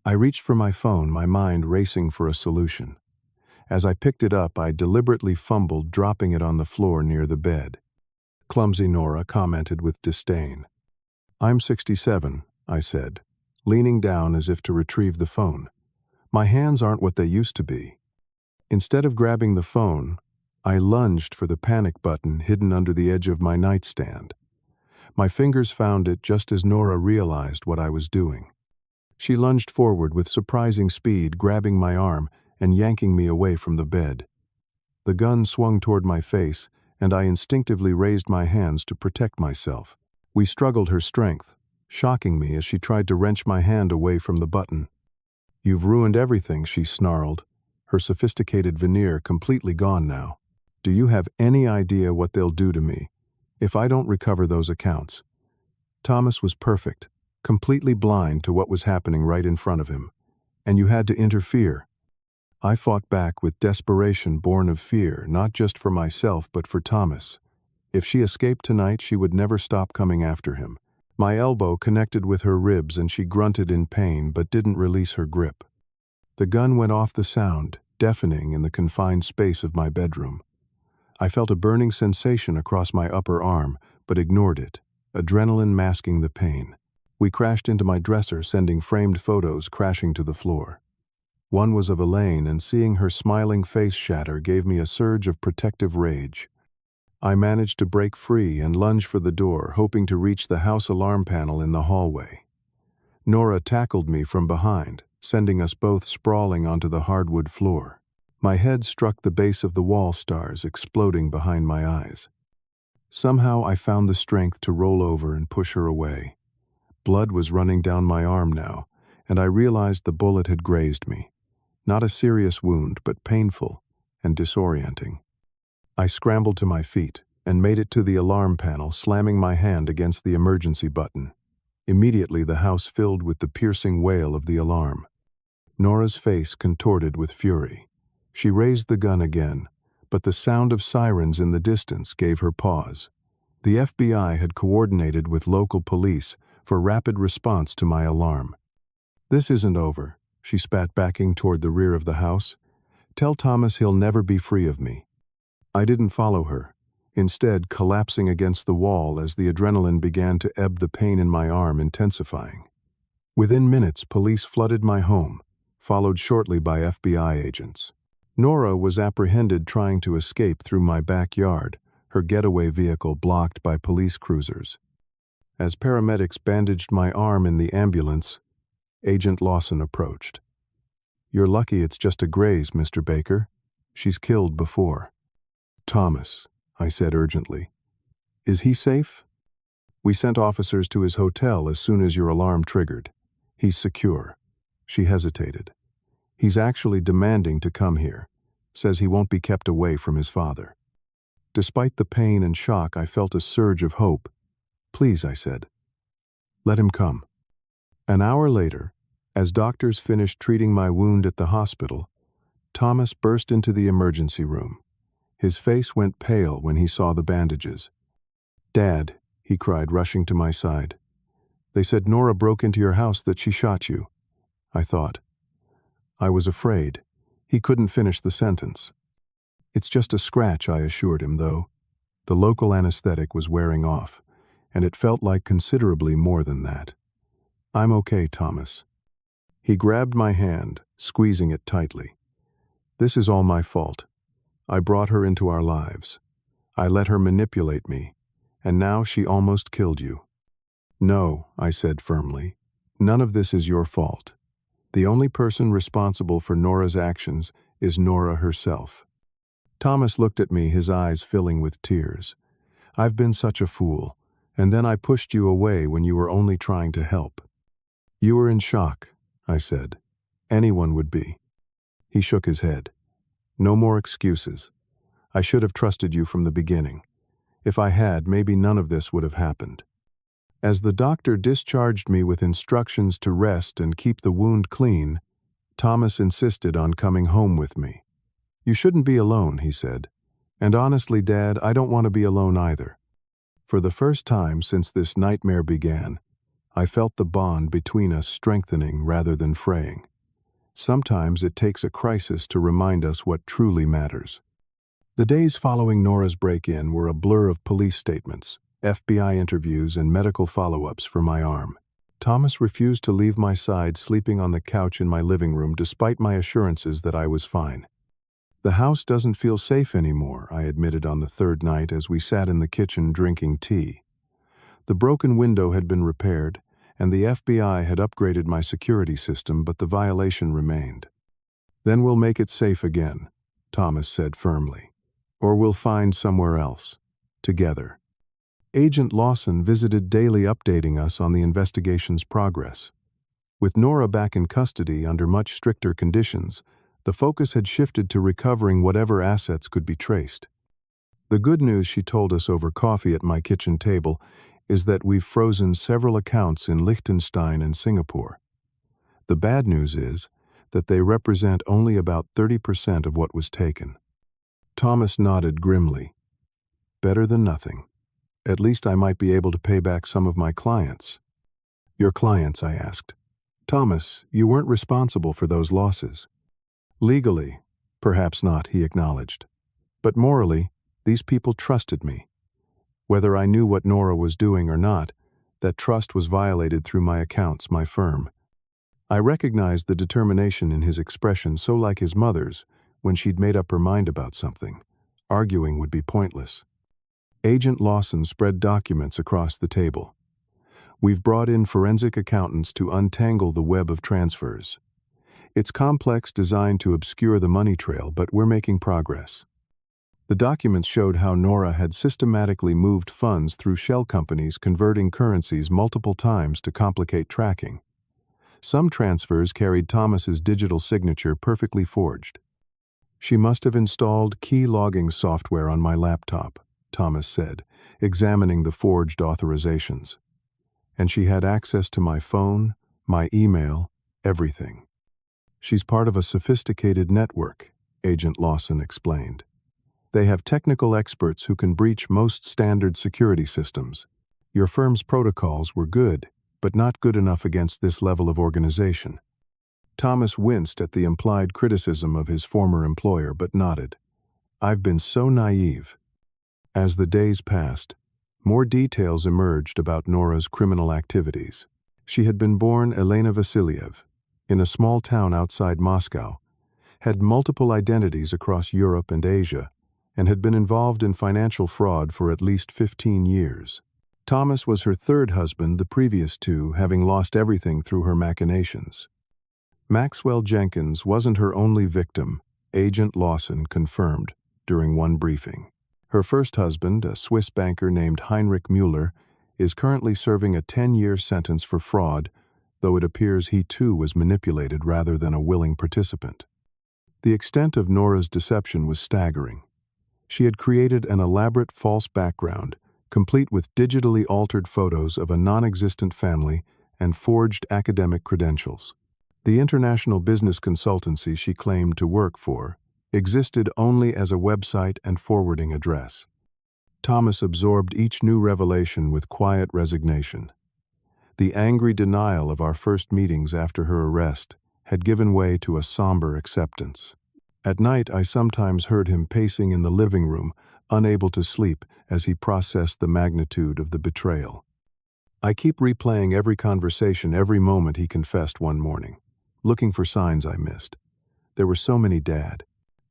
I reached for my phone, my mind racing for a solution. As I picked it up, I deliberately fumbled, dropping it on the floor near the bed. Clumsy Nora commented with disdain. I'm 67, I said, leaning down as if to retrieve the phone. My hands aren't what they used to be. Instead of grabbing the phone, I lunged for the panic button hidden under the edge of my nightstand. My fingers found it just as Nora realized what I was doing. She lunged forward with surprising speed, grabbing my arm and yanking me away from the bed. The gun swung toward my face, and I instinctively raised my hands to protect myself. We struggled her strength, shocking me as she tried to wrench my hand away from the button. You've ruined everything, she snarled, her sophisticated veneer completely gone now. Do you have any idea what they'll do to me if I don't recover those accounts? Thomas was perfect, completely blind to what was happening right in front of him, and you had to interfere. I fought back with desperation born of fear, not just for myself but for Thomas. If she escaped tonight, she would never stop coming after him. My elbow connected with her ribs and she grunted in pain but didn't release her grip. The gun went off, the sound deafening in the confined space of my bedroom. I felt a burning sensation across my upper arm, but ignored it, adrenaline masking the pain. We crashed into my dresser, sending framed photos crashing to the floor. One was of Elaine, and seeing her smiling face shatter gave me a surge of protective rage. I managed to break free and lunge for the door, hoping to reach the house alarm panel in the hallway. Nora tackled me from behind, sending us both sprawling onto the hardwood floor. My head struck the base of the wall, stars exploding behind my eyes. Somehow I found the strength to roll over and push her away. Blood was running down my arm now, and I realized the bullet had grazed me. Not a serious wound, but painful and disorienting. I scrambled to my feet and made it to the alarm panel, slamming my hand against the emergency button. Immediately the house filled with the piercing wail of the alarm. Nora's face contorted with fury. She raised the gun again, but the sound of sirens in the distance gave her pause. The FBI had coordinated with local police for rapid response to my alarm. This isn't over, she spat, backing toward the rear of the house. Tell Thomas he'll never be free of me. I didn't follow her, instead collapsing against the wall as the adrenaline began to ebb, the pain in my arm intensifying. Within minutes, police flooded my home, followed shortly by FBI agents. Nora was apprehended trying to escape through my backyard, her getaway vehicle blocked by police cruisers. As paramedics bandaged my arm in the ambulance, Agent Lawson approached. You're lucky it's just a graze, Mr. Baker. She's killed before. Thomas, I said urgently. Is he safe? We sent officers to his hotel as soon as your alarm triggered. He's secure. She hesitated. He's actually demanding to come here. Says he won't be kept away from his father. Despite the pain and shock, I felt a surge of hope. Please, I said. Let him come. An hour later, as doctors finished treating my wound at the hospital, Thomas burst into the emergency room. His face went pale when he saw the bandages. Dad, he cried, rushing to my side. They said Nora broke into your house, that she shot you. I thought. I was afraid. He couldn't finish the sentence. It's just a scratch, I assured him, though. The local anesthetic was wearing off, and it felt like considerably more than that. I'm okay, Thomas. He grabbed my hand, squeezing it tightly. This is all my fault. I brought her into our lives. I let her manipulate me, and now she almost killed you." "No," I said firmly. "None of this is your fault. The only person responsible for Nora's actions is Nora herself." Thomas looked at me, his eyes filling with tears. "I've been such a fool, and then I pushed you away when you were only trying to help." "You were in shock," I said. "Anyone would be." He shook his head. "No more excuses. I should have trusted you from the beginning. If I had, maybe none of this would have happened." As the doctor discharged me with instructions to rest and keep the wound clean, Thomas insisted on coming home with me. "You shouldn't be alone," he said. "And honestly, Dad, I don't want to be alone either." For the first time since this nightmare began, I felt the bond between us strengthening rather than fraying. Sometimes it takes a crisis to remind us what truly matters. The days following Nora's break-in were a blur of police statements, FBI interviews, and medical follow-ups for my arm. Thomas refused to leave my side, sleeping on the couch in my living room despite my assurances that I was fine. "The house doesn't feel safe anymore," I admitted on the third night as we sat in the kitchen drinking tea. The broken window had been repaired, and the FBI had upgraded my security system, but the violation remained. "Then we'll make it safe again," Thomas said firmly. "Or we'll find somewhere else. Together." Agent Lawson visited daily, updating us on the investigation's progress. With Nora back in custody under much stricter conditions, the focus had shifted to recovering whatever assets could be traced. "The good news," she told us over coffee at my kitchen table, "is that we've frozen several accounts in Liechtenstein and Singapore. The bad news is that they represent only about 30% of what was taken." Thomas nodded grimly. "Better than nothing. At least I might be able to pay back some of my clients." "Your clients?" I asked. "Thomas, you weren't responsible for those losses." "Legally, perhaps not," he acknowledged. "But morally, these people trusted me. Whether I knew what Nora was doing or not, that trust was violated through my accounts, my firm." I recognized the determination in his expression, so like his mother's, when she'd made up her mind about something. Arguing would be pointless. Agent Lawson spread documents across the table. "We've brought in forensic accountants to untangle the web of transfers. It's complex, designed to obscure the money trail, but we're making progress." The documents showed how Nora had systematically moved funds through shell companies, converting currencies multiple times to complicate tracking. Some transfers carried Thomas's digital signature perfectly forged. "She must have installed key logging software on my laptop," Thomas said, examining the forged authorizations. "And she had access to my phone, my email, everything." "She's part of a sophisticated network," Agent Lawson explained. "They have technical experts who can breach most standard security systems. Your firm's protocols were good, but not good enough against this level of organization." Thomas winced at the implied criticism of his former employer, but nodded. "I've been so naive." As the days passed, more details emerged about Nora's criminal activities. She had been born Elena Vasiliev, in a small town outside Moscow, had multiple identities across Europe and Asia, and had been involved in financial fraud for at least 15 years. Thomas was her third husband, the previous two having lost everything through her machinations. Maxwell Jenkins wasn't her only victim, Agent Lawson confirmed during one briefing. Her first husband, a Swiss banker named Heinrich Müller, is currently serving a 10-year sentence for fraud, though it appears he too was manipulated rather than a willing participant. The extent of Nora's deception was staggering. She had created an elaborate false background, complete with digitally altered photos of a non-existent family and forged academic credentials. The international business consultancy she claimed to work for existed only as a website and forwarding address. Thomas absorbed each new revelation with quiet resignation. The angry denial of our first meetings after her arrest had given way to a somber acceptance. At night, I sometimes heard him pacing in the living room, unable to sleep as he processed the magnitude of the betrayal. "I keep replaying every conversation, every moment," he confessed one morning, looking for signs I missed. "There were so many, Dad.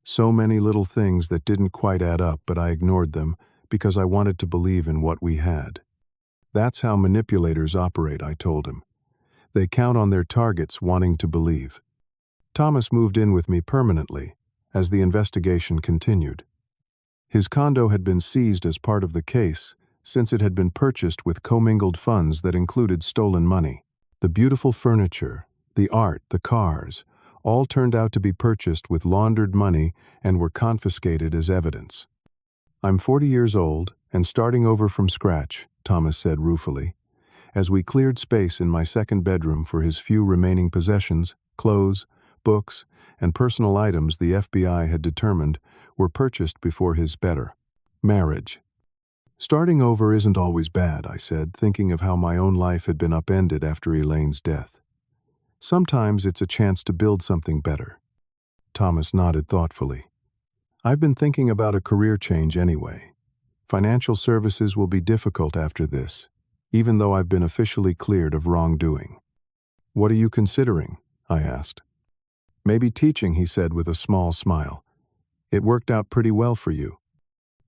So many little things that didn't quite add up, but I ignored them because I wanted to believe in what we had. That's how manipulators operate, I told him. They count on their targets wanting to believe. Thomas moved in with me permanently as the investigation continued. His condo had been seized as part of the case since it had been purchased with commingled funds that included stolen money. The beautiful furniture, the art, the cars, all turned out to be purchased with laundered money and were confiscated as evidence. "I'm 40 years old and starting over from scratch," Thomas said ruefully, as we cleared space in my second bedroom for his few remaining possessions, clothes, books, and personal items the FBI had determined were purchased before his better marriage. "Starting over isn't always bad," I said, thinking of how my own life had been upended after Elaine's death. "Sometimes it's a chance to build something better." Thomas nodded thoughtfully. "I've been thinking about a career change anyway. Financial services will be difficult after this, even though I've been officially cleared of wrongdoing." "What are you considering?" I asked. "Maybe teaching," he said with a small smile. "It worked out pretty well for you."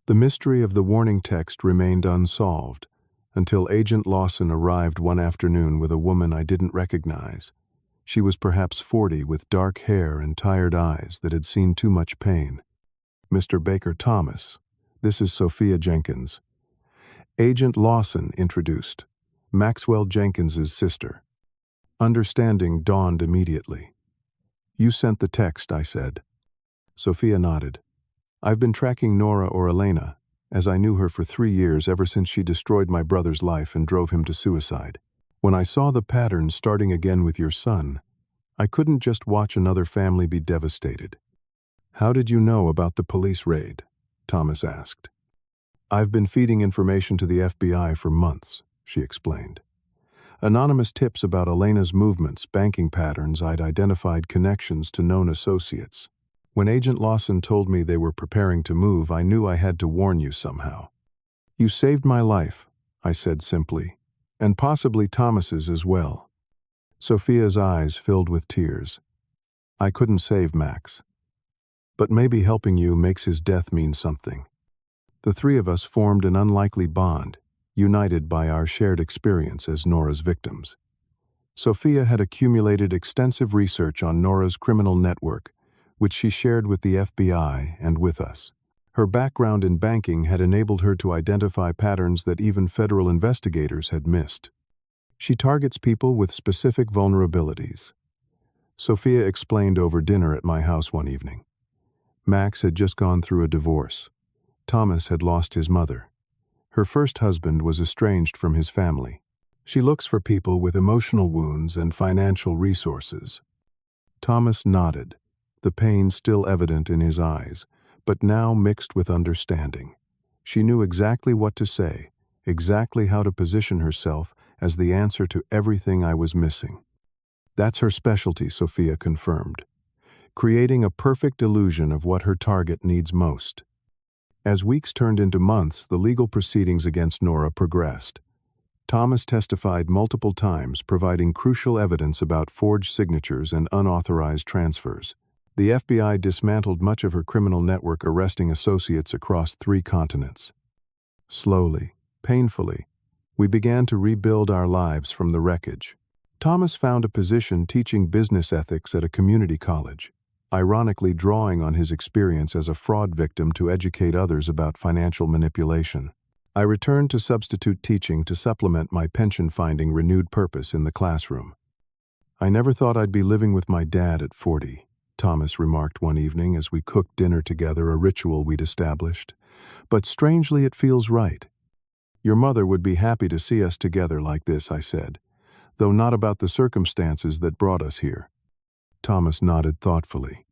The mystery of the warning text remained unsolved until Agent Lawson arrived one afternoon with a woman I didn't recognize. She was perhaps 40 with dark hair and tired eyes that had seen too much pain. "Mr. Baker Thomas, this is Sophia Jenkins." Agent Lawson introduced, Maxwell Jenkins's sister. Understanding dawned immediately. "You sent the text," I said. Sophia nodded. "I've been tracking Nora or Elena, as I knew her for 3 years ever since she destroyed my brother's life and drove him to suicide. When I saw the pattern starting again with your son, I couldn't just watch another family be devastated." "How did you know about the police raid?" Thomas asked. "I've been feeding information to the FBI for months," she explained. "Anonymous tips about Elena's movements, banking patterns, I'd identified connections to known associates. When Agent Lawson told me they were preparing to move, I knew I had to warn you somehow." "You saved my life," I said simply, "and possibly Thomas's as well." Sophia's eyes filled with tears. "I couldn't save Max. But maybe helping you makes his death mean something." The three of us formed an unlikely bond, united by our shared experience as Nora's victims. Sophia had accumulated extensive research on Nora's criminal network, which she shared with the FBI and with us. Her background in banking had enabled her to identify patterns that even federal investigators had missed. "She targets people with specific vulnerabilities," Sophia explained over dinner at my house one evening. Max had just gone through a divorce. Thomas had lost his mother. Her first husband was estranged from his family. "She looks for people with emotional wounds and financial resources." Thomas nodded, the pain still evident in his eyes, but now mixed with understanding. She knew exactly what to say, exactly how to position herself as the answer to everything I was missing. "That's her specialty," Sophia confirmed, creating a perfect illusion of what her target needs most. As weeks turned into months, the legal proceedings against Nora progressed. Thomas testified multiple times, providing crucial evidence about forged signatures and unauthorized transfers. The FBI dismantled much of her criminal network, arresting associates across 3 continents. Slowly, painfully, we began to rebuild our lives from the wreckage. Thomas found a position teaching business ethics at a community college, ironically drawing on his experience as a fraud victim to educate others about financial manipulation. I returned to substitute teaching to supplement my pension-finding renewed purpose in the classroom. "I never thought I'd be living with my dad at 40, Thomas remarked one evening as we cooked dinner together, a ritual we'd established. "But strangely, it feels right." "Your mother would be happy to see us together like this," I said, "though not about the circumstances that brought us here." Thomas nodded thoughtfully.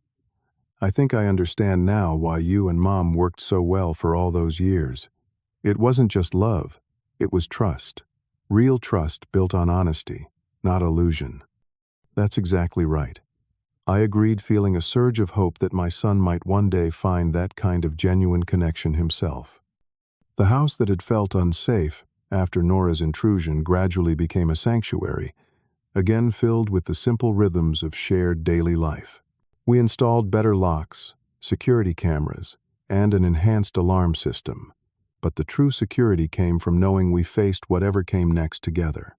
"I think I understand now why you and Mom worked so well for all those years. It wasn't just love, it was trust. Real trust built on honesty, not illusion." "That's exactly right." I agreed, feeling a surge of hope that my son might one day find that kind of genuine connection himself. The house that had felt unsafe after Nora's intrusion gradually became a sanctuary, again filled with the simple rhythms of shared daily life. We installed better locks, security cameras, and an enhanced alarm system. but the true security came from knowing we faced whatever came next together.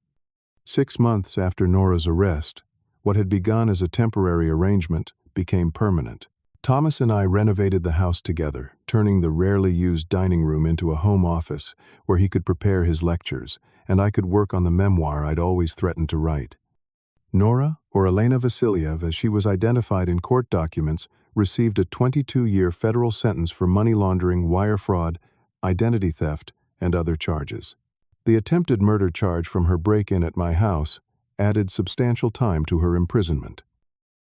6 months after Nora's arrest, what had begun as a temporary arrangement became permanent. Thomas and I renovated the house together, turning the rarely used dining room into a home office where he could prepare his lectures, and I could work on the memoir I'd always threatened to write. Nora, or Elena Vasilyev as she was identified in court documents, received a 22-year federal sentence for money laundering, wire fraud, identity theft, and other charges. The attempted murder charge from her break-in at my house added substantial time to her imprisonment.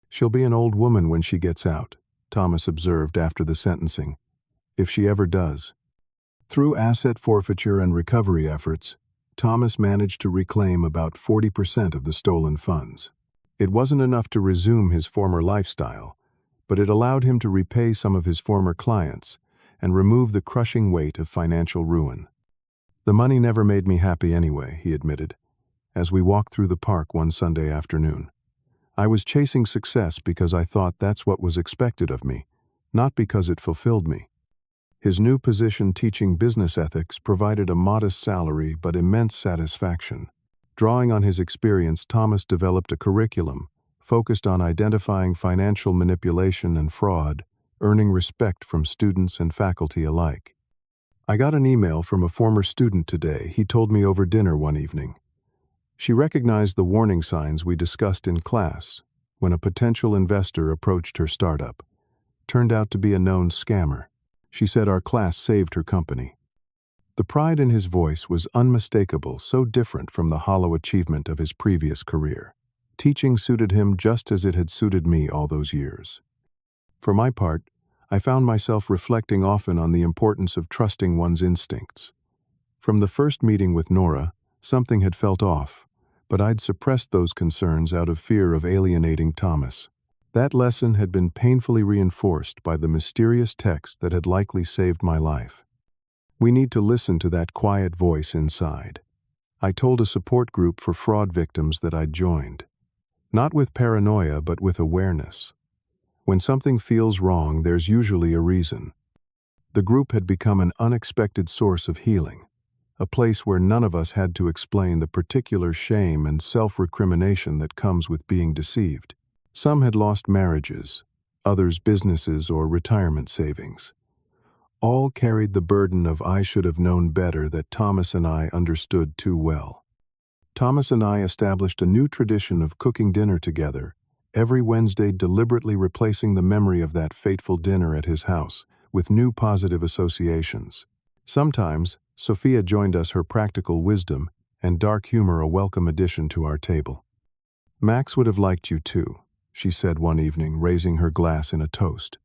"She'll be an old woman when she gets out," Thomas observed after the sentencing, "if she ever does." Through asset forfeiture and recovery efforts, Thomas managed to reclaim about 40% of the stolen funds. It wasn't enough to resume his former lifestyle, but it allowed him to repay some of his former clients and remove the crushing weight of financial ruin. "The money never made me happy anyway," he admitted, as we walked through the park one Sunday afternoon. "I was chasing success because I thought that's what was expected of me, not because it fulfilled me." His new position teaching business ethics provided a modest salary but immense satisfaction. Drawing on his experience, Thomas developed a curriculum focused on identifying financial manipulation and fraud, earning respect from students and faculty alike. "I got an email from a former student today," he told me over dinner one evening. "She recognized the warning signs we discussed in class when a potential investor approached her startup. Turned out to be a known scammer. She said our class saved her company." The pride in his voice was unmistakable, so different from the hollow achievement of his previous career. Teaching suited him just as it had suited me all those years. For my part, I found myself reflecting often on the importance of trusting one's instincts. From the first meeting with Nora, something had felt off, but I'd suppressed those concerns out of fear of alienating Thomas. That lesson had been painfully reinforced by the mysterious text that had likely saved my life. "We need to listen to that quiet voice inside." I told a support group for fraud victims that I'd joined. Not with paranoia, but with awareness. When something feels wrong, there's usually a reason. The group had become an unexpected source of healing, a place where none of us had to explain the particular shame and self-recrimination that comes with being deceived. Some had lost marriages, others businesses or retirement savings. All carried the burden of "I should have known better" that Thomas and I understood too well. Thomas and I established a new tradition of cooking dinner together, every Wednesday deliberately replacing the memory of that fateful dinner at his house with new positive associations. Sometimes, Sophia joined us, her practical wisdom and dark humor a welcome addition to our table. "Max would have liked you too," she said one evening, raising her glass in a toast.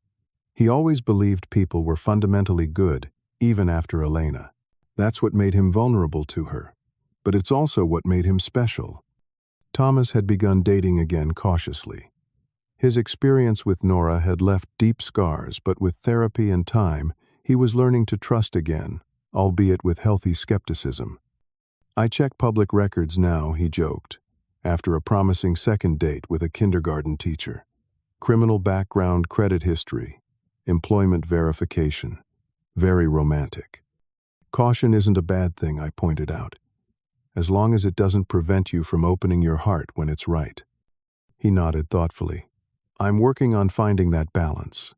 "He always believed people were fundamentally good, even after Elena. That's what made him vulnerable to her. But it's also what made him special." Thomas had begun dating again cautiously. His experience with Nora had left deep scars, but with therapy and time, he was learning to trust again, albeit with healthy skepticism. "I check public records now," he joked, after a promising second date with a kindergarten teacher. "Criminal background, credit history, employment verification. Very romantic." "Caution isn't a bad thing," I pointed out, "as long as it doesn't prevent you from opening your heart when it's right." He nodded thoughtfully. "I'm working on finding that balance."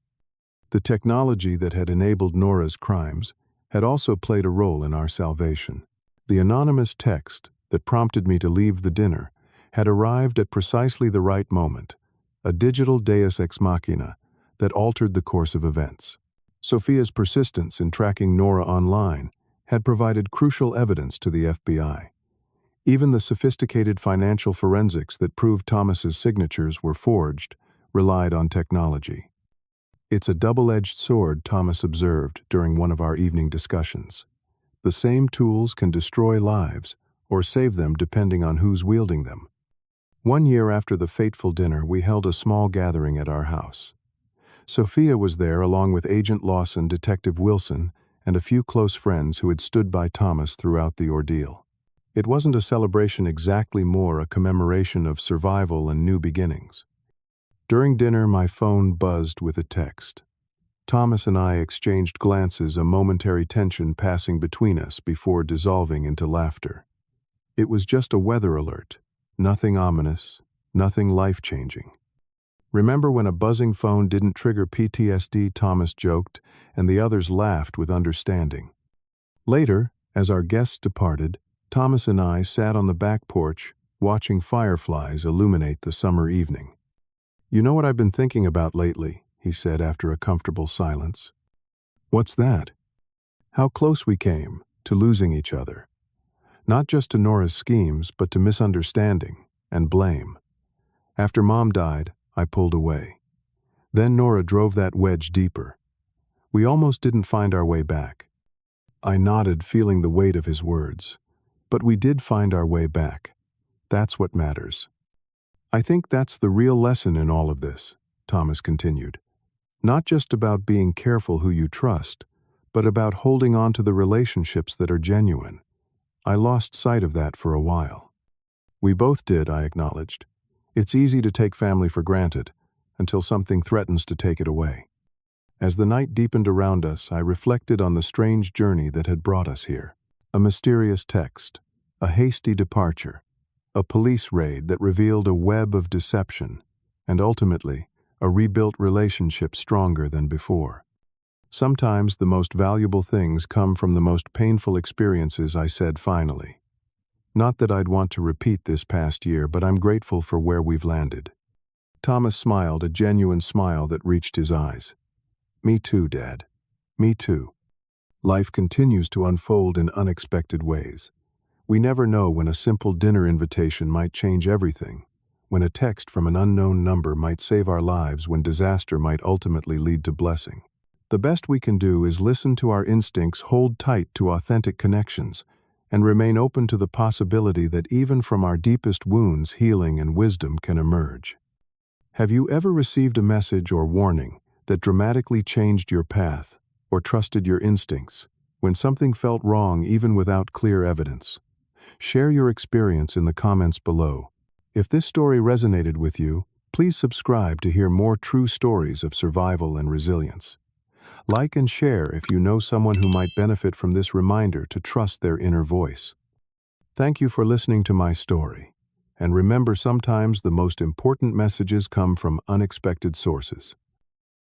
The technology that had enabled Nora's crimes had also played a role in our salvation. The anonymous text that prompted me to leave the dinner had arrived at precisely the right moment, a digital deus ex machina that altered the course of events. Sophia's persistence in tracking Nora online had provided crucial evidence to the FBI. Even the sophisticated financial forensics that proved Thomas's signatures were forged relied on technology. "It's a double-edged sword," Thomas observed during one of our evening discussions. "The same tools can destroy lives or save them depending on who's wielding them." 1 year after the fateful dinner, we held a small gathering at our house. Sophia was there along with Agent Lawson, Detective Wilson, and a few close friends who had stood by Thomas throughout the ordeal. It wasn't a celebration exactly, more a commemoration of survival and new beginnings. During dinner, my phone buzzed with a text. Thomas and I exchanged glances, a momentary tension passing between us before dissolving into laughter. It was just a weather alert. Nothing ominous, nothing life-changing. "Remember when a buzzing phone didn't trigger PTSD?" Thomas joked, and the others laughed with understanding. Later, as our guests departed, Thomas and I sat on the back porch, watching fireflies illuminate the summer evening. "You know what I've been thinking about lately," he said after a comfortable silence. "What's that?" "How close we came to losing each other. Not just to Nora's schemes, but to misunderstanding and blame. After Mom died, I pulled away. Then Nora drove that wedge deeper. We almost didn't find our way back." I nodded, feeling the weight of his words. "But we did find our way back. That's what matters." "I think that's the real lesson in all of this," Thomas continued. "Not just about being careful who you trust, but about holding on to the relationships that are genuine. I lost sight of that for a while." "We both did," I acknowledged. "It's easy to take family for granted, until something threatens to take it away." As the night deepened around us, I reflected on the strange journey that had brought us here. A mysterious text, a hasty departure, a police raid that revealed a web of deception, and ultimately, a rebuilt relationship stronger than before. "Sometimes the most valuable things come from the most painful experiences," I said finally. "Not that I'd want to repeat this past year, but I'm grateful for where we've landed." Thomas smiled, a genuine smile that reached his eyes. "Me too, Dad. Me too." Life continues to unfold in unexpected ways. We never know when a simple dinner invitation might change everything, when a text from an unknown number might save our lives, when disaster might ultimately lead to blessing. The best we can do is listen to our instincts, hold tight to authentic connections, and remain open to the possibility that even from our deepest wounds, healing and wisdom can emerge. Have you ever received a message or warning that dramatically changed your path, or trusted your instincts, when something felt wrong even without clear evidence? Share your experience in the comments below. If this story resonated with you, please subscribe to hear more true stories of survival and resilience. Like and share if you know someone who might benefit from this reminder to trust their inner voice. Thank you for listening to my story. And remember, sometimes the most important messages come from unexpected sources.